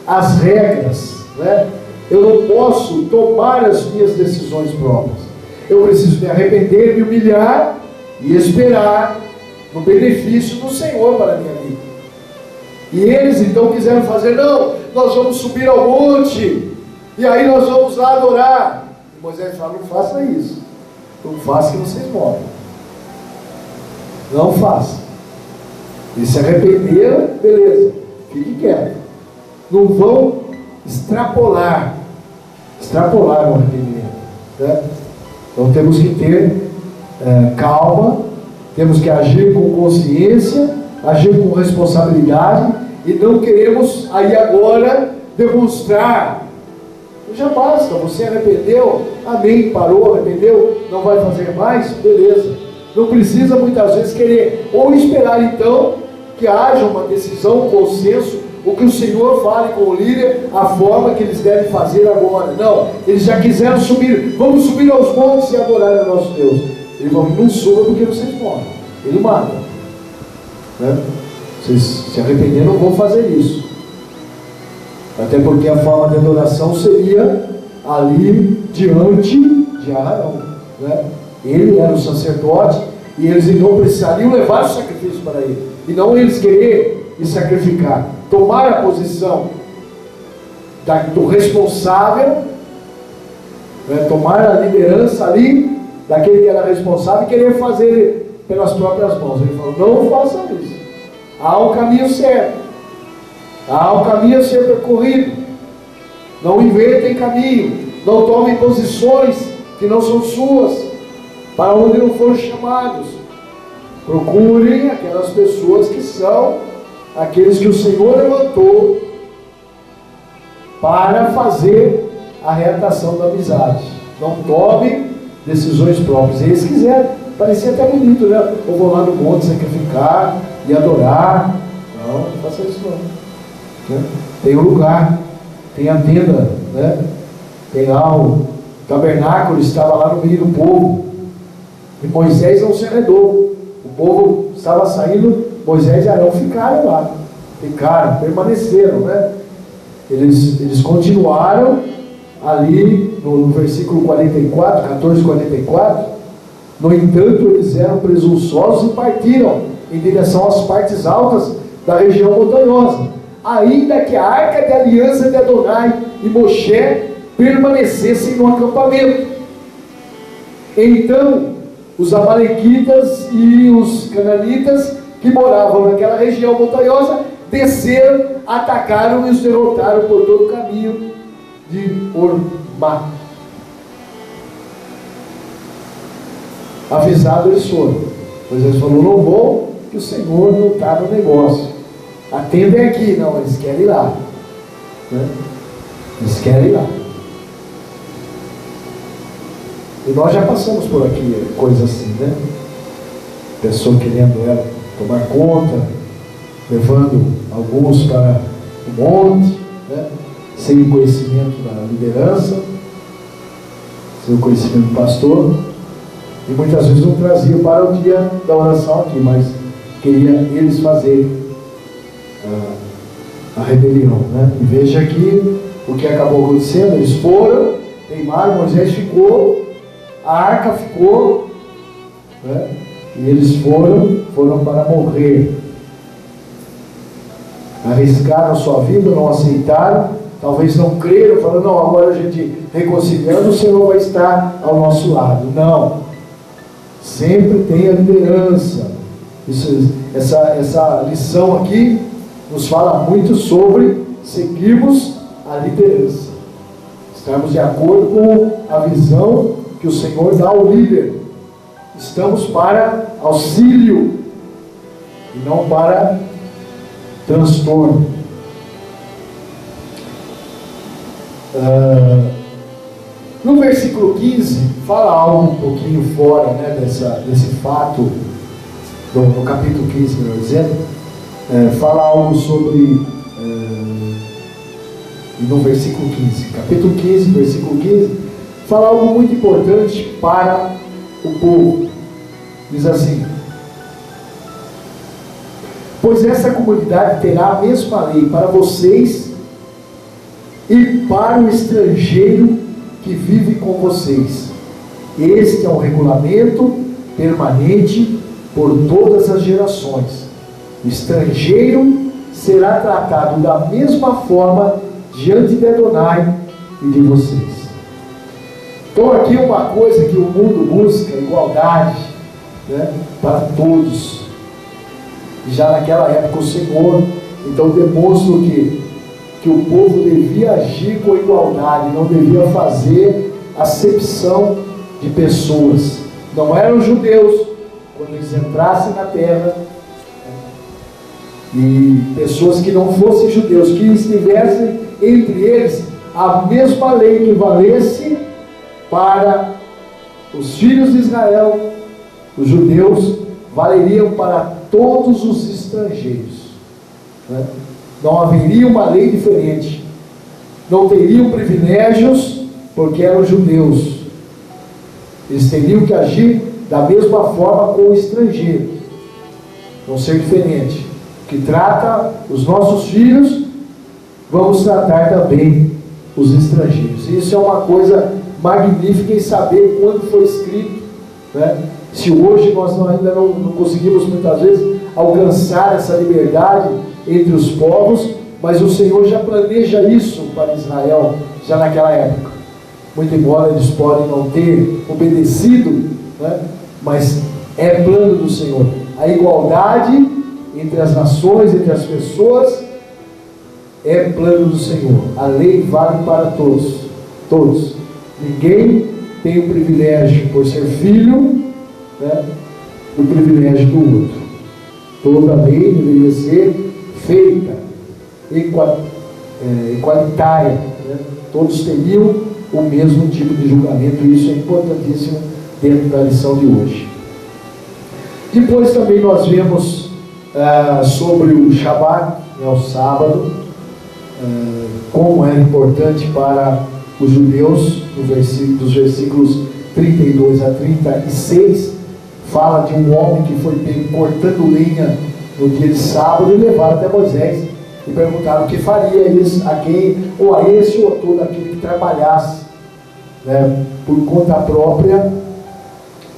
as regras, né? Eu não posso tomar as minhas decisões próprias. Eu preciso me arrepender, me humilhar e esperar no benefício do Senhor para a minha vida. E eles então quiseram fazer: não, nós vamos subir ao monte, e aí nós vamos lá adorar. E Moisés fala: não faça isso, não faça que vocês morrem. Não faça. Eles se arrependeram, beleza, fiquem quietos. Não vão extrapolar o arrependimento, né? Então temos que ter calma, temos que agir com consciência, agir com responsabilidade, e não queremos aí agora demonstrar. Já basta, você arrependeu, amém, parou, arrependeu, não vai fazer mais, beleza. Não precisa muitas vezes querer, ou esperar então que haja uma decisão, um consenso, o que o Senhor fale com o líder, a forma que eles devem fazer agora. Não, eles já quiseram subir, vamos subir aos montes e adorar o nosso Deus. Ele falou: não suba porque vocês morrem. Ele mata, né? Vocês se arrependeram, não vão fazer isso. Até porque a forma de adoração seria ali diante de Arão, né? Ele era o sacerdote, e eles então precisariam levar o sacrifício para ele, e não eles querer e sacrificar, tomar a posição do responsável, né? Tomar a liderança ali daquele que era responsável e querer fazer pelas próprias mãos. Ele falou: não façam isso. Há um caminho certo, há um caminho a ser percorrido. Não inventem caminho, não tomem posições que não são suas. para onde não foram chamados. Procurem aquelas pessoas que são aqueles que o Senhor levantou para fazer a reatação da amizade. Não tome decisões próprias. E eles quiseram, parecia até bonito, né? Eu vou lá no monte sacrificar e adorar. Não, não faça isso não. Né? Tem um lugar, tem a tenda, né? Tem lá o tabernáculo, estava lá no meio do povo. E Moisés não se arredou. O povo estava saindo, Moisés e Arão ficaram lá. Ficaram, permaneceram, né? Eles continuaram ali no versículo 44, 14, 44. No entanto, eles eram presunçosos e partiram em direção às partes altas da região montanhosa, ainda que a arca de aliança de Adonai e Moshe permanecessem no acampamento. Então os amalequitas e os cananitas que moravam naquela região montanhosa desceram, atacaram e os derrotaram por todo o caminho de Ormá. Avisados eles foram. Moisés falou: não vou, que o Senhor não está no negócio. A tenda é aqui. Não, eles querem ir lá, né? Eles querem ir lá. E nós já passamos por aqui coisas assim, né? Pessoa querendo ela tomar conta, levando alguns para o monte, né? Sem o conhecimento da liderança, sem o conhecimento do pastor, e muitas vezes não trazia para o dia da oração aqui, mas queria eles fazerem a rebelião, né? E veja aqui o que acabou acontecendo. Eles foram, teimaram, Moisés ficou, a arca ficou, né? E eles foram para morrer. Arriscaram sua vida, não aceitaram, talvez não creram, falando: não, agora a gente reconciliando, o Senhor vai estar ao nosso lado. Não, sempre tem a liderança. Essa lição aqui nos fala muito sobre seguirmos a liderança, estarmos de acordo com a visão que o Senhor dá ao líder. Estamos para auxílio e não para transtorno. No versículo 15 fala algo um pouquinho fora, né, desse fato, no capítulo 15, melhor dizendo, fala algo sobre, e no versículo 15, capítulo 15, versículo 15, fala algo muito importante para o povo. Diz assim: pois essa comunidade terá a mesma lei para vocês e para o estrangeiro que vive com vocês. Este é um regulamento permanente por todas as gerações. O estrangeiro será tratado da mesma forma diante de Adonai e de vocês. Então aqui uma coisa que o mundo busca: igualdade, né, para todos. Já naquela época o Senhor então demonstra que o povo devia agir com igualdade, não devia fazer acepção de pessoas. Não eram judeus, quando eles entrassem na terra, e pessoas que não fossem judeus, que estivessem entre eles, a mesma lei que valesse para os filhos de Israel, os judeus, valeriam para todos os estrangeiros, né? Não haveria uma lei diferente, não teriam privilégios porque eram judeus. Eles teriam que agir da mesma forma com o estrangeiro, não ser diferente. Que trata os nossos filhos, vamos tratar também os estrangeiros. Isso é uma coisa magnífica em saber quando foi escrito, né? Se hoje nós ainda não conseguimos muitas vezes alcançar essa liberdade entre os povos, mas o Senhor já planeja isso para Israel, já naquela época. Muito embora eles podem não ter obedecido, né? Mas é plano do Senhor. A igualdade entre as nações, entre as pessoas, é plano do Senhor. A lei vale para todos. Todos. Ninguém tem o privilégio, por ser filho, né, o privilégio do outro. Toda lei deveria ser feita, igualitária, né? Todos teriam o mesmo tipo de julgamento, e isso é importantíssimo dentro da lição de hoje. Depois também nós vemos sobre o Shabat, né, o sábado, como era importante para os judeus, dos versículos 32 a 36, fala de um homem que foi cortando lenha no dia de sábado e levaram até Moisés e perguntaram o que faria isso, a quem, ou a esse ou a todo aquele que trabalhasse, né, por conta própria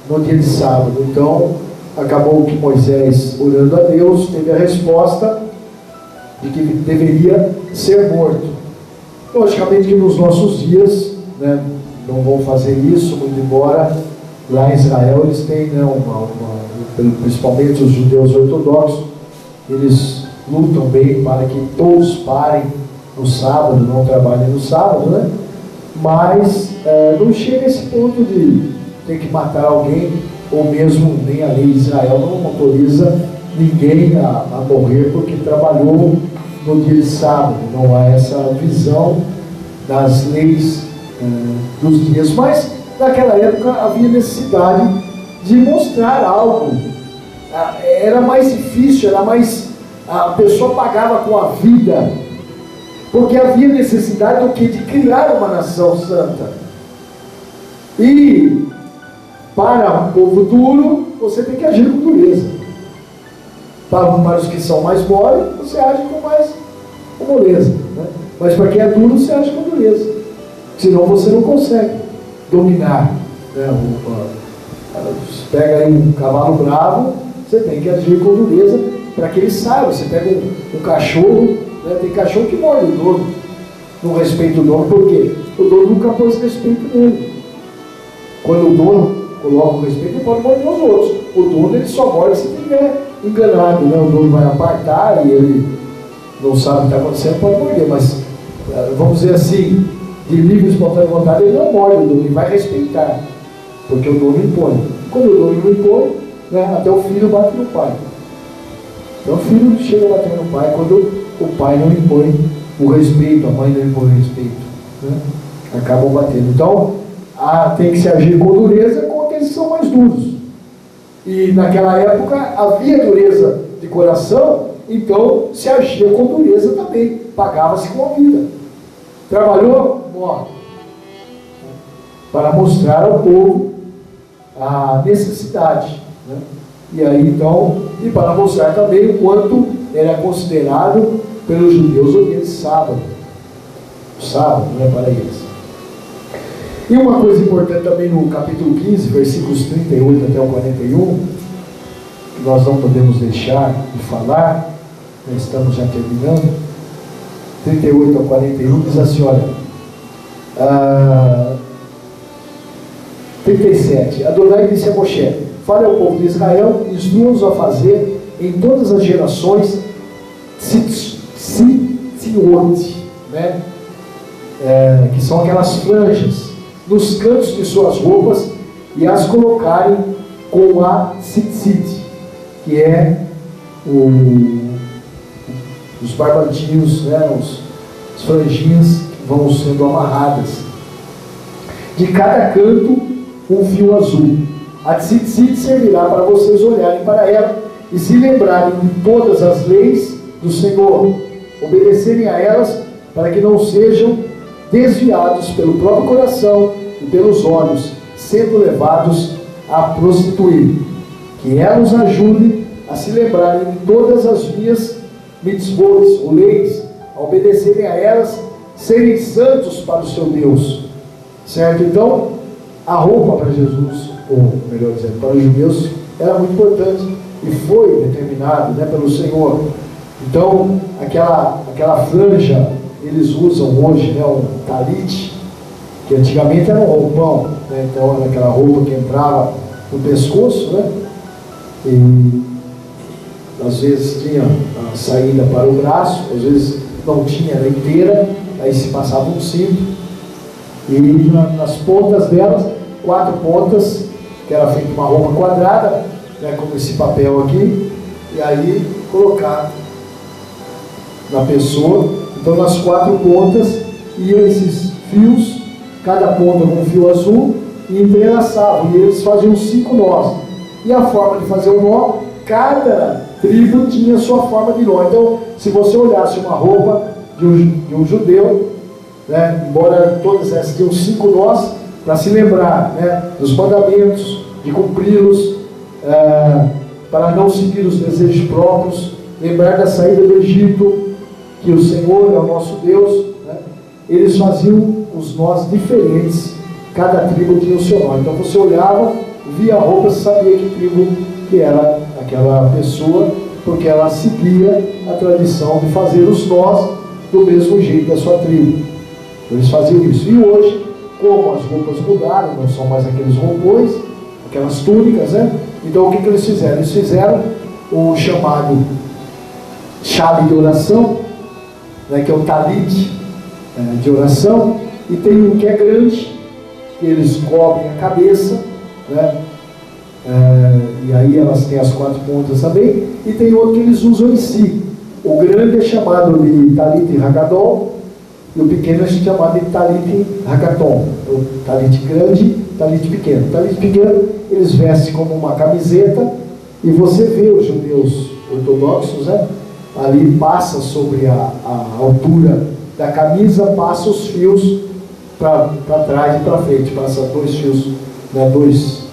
no dia de sábado. Então acabou que Moisés, orando a Deus, teve a resposta de que deveria ser morto. Logicamente que nos nossos dias, né, não vão fazer isso, muito embora lá em Israel eles têm, né, principalmente os judeus ortodoxos, eles lutam bem para que todos parem no sábado, não trabalhem no sábado, né? Mas não chega a esse ponto de ter que matar alguém, ou mesmo nem a lei de Israel não autoriza ninguém a morrer porque trabalhou no dia de sábado. Não há essa visão das leis dos dias, mas naquela época havia necessidade de mostrar algo. Era mais difícil, a pessoa pagava com a vida, porque havia necessidade do que? De criar uma nação santa. E para o povo duro, você tem que agir com dureza. Para os que são mais mole, você age com moleza, né? Mas para quem é duro, você age com dureza. Senão você não consegue dominar, né? Você pega aí um cavalo bravo, você tem que agir com dureza para que ele saiba. Você pega um cachorro, né? Tem cachorro que morde o dono, não respeita o dono, por quê? O dono nunca pôs respeito nele. Quando o dono coloca o respeito, ele pode morder os outros. O dono, ele só morde se tiver enganado, né? O dono vai apartar e ele não sabe o que está acontecendo, pode morder, mas vamos dizer assim, de livre e espontânea vontade, ele não morde o dono, ele vai respeitar, porque o dono impõe. Quando o dono não impõe, né, até o filho bate no pai. Então o filho chega a bater no pai quando o pai não impõe o respeito, a mãe não impõe o respeito, né? Acabam batendo. Então tem que se agir com dureza com aqueles que são mais duros. E naquela época havia dureza de coração, então se agia com dureza também, pagava-se com a vida. Trabalhou? Morre. Para mostrar ao povo a necessidade, né? E aí então, e para mostrar também o quanto era considerado pelos judeus o dia de sábado. O sábado, né, para eles. E uma coisa importante também no capítulo 15, versículos 38 até o 41, que nós não podemos deixar de falar, nós estamos já terminando, 38 ao 41, diz assim, olha, 37, Adonai disse a Moshe, fale ao povo de Israel, instrua-os a fazer em todas as gerações tzitziot, né? Que são aquelas franjas, nos cantos de suas roupas, e as colocarem com a tzitzit, que é os barbantinhos, né, as franjinhas que vão sendo amarradas. De cada canto, um fio azul. A tzitzit servirá para vocês olharem para ela e se lembrarem de todas as leis do Senhor, obedecerem a elas para que não sejam desviados pelo próprio coração e pelos olhos, sendo levados a prostituir. Que ela os ajude a se lembrarem de todas as minhas mitzvot, ou leis, a obedecerem a elas, serem santos para o seu Deus. Certo? Então, a roupa para Jesus, ou melhor dizendo, para os judeus, era muito importante e foi determinado, né, pelo Senhor. Então, aquela franja, eles usam hoje, né, um talit, que antigamente era um roupão, né, então era aquela roupa que entrava no pescoço, né, e às vezes tinha a saída para o braço, às vezes não tinha, era inteira, aí se passava um cinto, e nas pontas delas, 4 pontas, que era feita uma roupa quadrada, né, como esse papel aqui, e aí colocar na pessoa. Então nas 4 pontas iam esses fios, cada ponta com um fio azul, e entrelaçavam, e eles faziam 5 nós. E a forma de fazer o nó, cada tribo tinha a sua forma de nó. Então, se você olhasse uma roupa de um judeu, né, embora todas essas tenham 5 nós, para se lembrar, né, dos mandamentos, de cumpri-los, para não seguir os desejos próprios, lembrar da saída do Egito, que o Senhor é o nosso Deus, né, eles faziam os nós diferentes, cada tribo tinha o seu nó. Então você olhava, via a roupa, sabia que tribo que era aquela pessoa, porque ela seguia a tradição de fazer os nós do mesmo jeito da sua tribo. Eles faziam isso. E hoje, como as roupas mudaram, não são mais aqueles roupões, aquelas túnicas, né? Então o que eles fizeram? Eles fizeram o chamado chave de oração, né, que é o talit de oração, e tem um que é grande, que eles cobrem a cabeça, né? E aí elas têm as 4 pontas também, e tem outro que eles usam em si. O grande é chamado de talit hagadol, e o pequeno é chamado de talit hagaton. O talit grande, talit pequeno. O talit pequeno eles vestem como uma camiseta, e você vê os judeus ortodoxos, né? Ali passa sobre a altura da camisa, passa os fios para trás e para frente, passa 2 fios, né, 2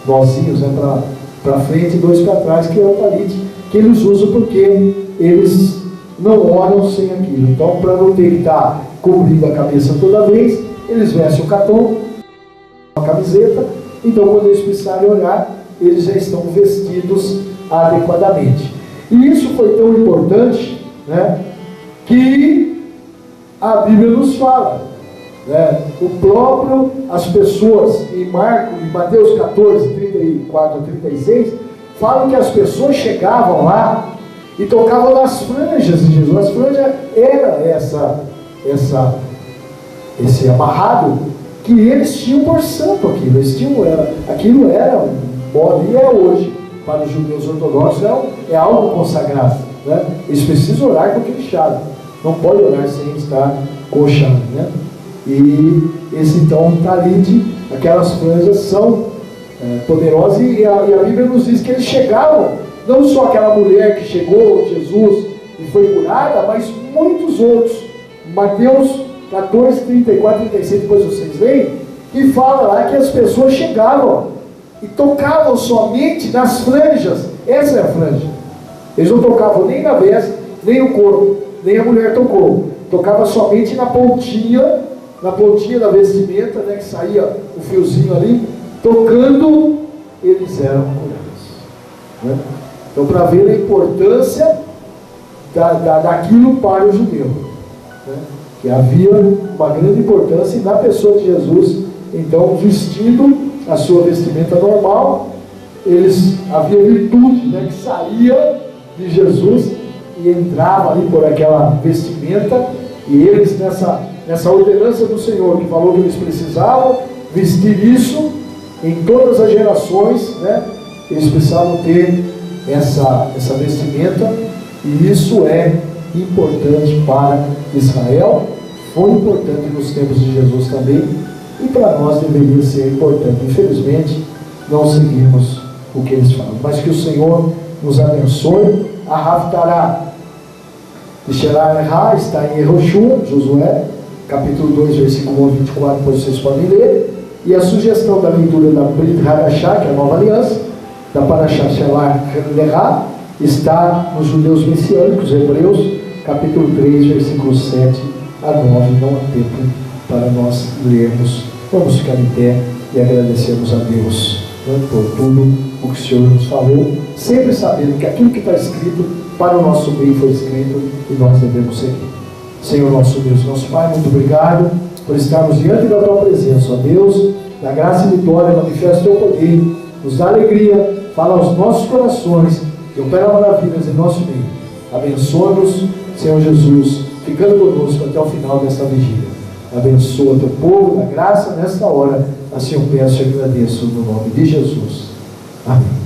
nozinhos, né, para frente e 2 para trás, que é o talit que eles usam, porque eles não oram sem aquilo. Então, para não ter que estar cobrindo a cabeça toda vez, eles vestem o catom, a camiseta. Então, quando eles precisarem orar, eles já estão vestidos adequadamente. E isso foi tão importante, né, que a Bíblia nos fala, né, as pessoas em Mateus 14, 34 a 36, falam que as pessoas chegavam lá e tocavam nas franjas de Jesus. As franjas era esse amarrado que eles tinham por santo aquilo. Aquilo era um modo, e é hoje, para os judeus ortodoxos, é algo consagrado, né? Eles precisam orar com aquele chave. Não pode orar sem estar com o chave, né? E esse então talit, aquelas franjas são poderosas, e a Bíblia nos diz que eles chegavam, não só aquela mulher que chegou, Jesus, e foi curada, mas muitos outros. Mateus 14, 34, 36, depois vocês leem, que fala lá que as pessoas chegavam e tocavam somente nas franjas. Essa é a franja. Eles não tocavam nem na veste, nem no corpo, nem a mulher tocou. Tocava somente na pontinha da vestimenta, né, que saía o fiozinho ali. Tocando, eles eram curados, né? Então, para ver a importância daquilo para o judeu, né? Que havia uma grande importância, e na pessoa de Jesus, então, vestindo a sua vestimenta normal, havia virtude, né, que saía de Jesus e entrava ali por aquela vestimenta, e eles, nessa ordenança do Senhor, que falou que eles precisavam vestir isso em todas as gerações, né, eles precisavam ter essa vestimenta, e isso é importante para Israel, foi importante nos tempos de Jesus também, e para nós deveria ser importante. Infelizmente, não seguimos o que eles falam, mas que o Senhor nos abençoe. A Haftarah de Sherah está em Yehoshua, Josué, capítulo 2, versículo 1 a 24, depois vocês podem ler. E a sugestão da leitura da Brit Hadashah, que é a nova aliança, da Parashah Shelah Lerah, está nos Judeus Messiânicos, Hebreus, capítulo 3, versículos 7 a 9. Não há tempo para nós lermos. Vamos ficar em pé e agradecermos a Deus, né, por tudo o que o Senhor nos falou, sempre sabendo que aquilo que está escrito para o nosso bem foi escrito e nós devemos seguir. Senhor nosso Deus, nosso Pai, muito obrigado por estarmos diante da Tua presença, ó Deus, da graça e vitória, manifesta o Teu poder, nos dá alegria, fala aos nossos corações e opera maravilhas em nosso meio. Abençoa-nos, Senhor Jesus, ficando conosco até o final desta vigília. Abençoa Teu povo, da graça nesta hora, Assim eu peço e agradeço no nome de Jesus. Amém.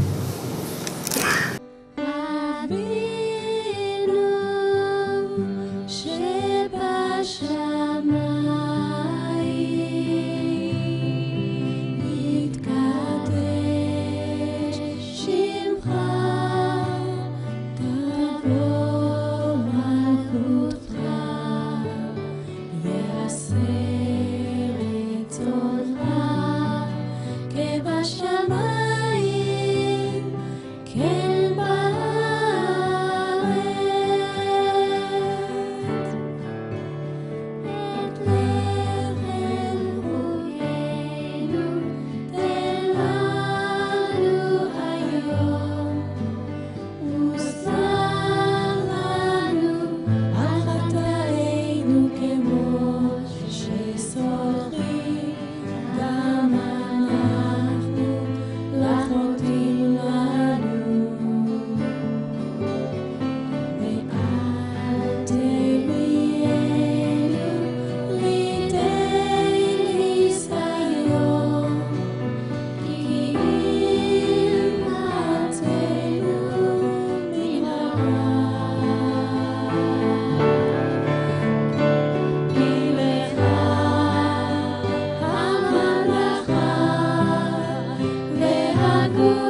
Good.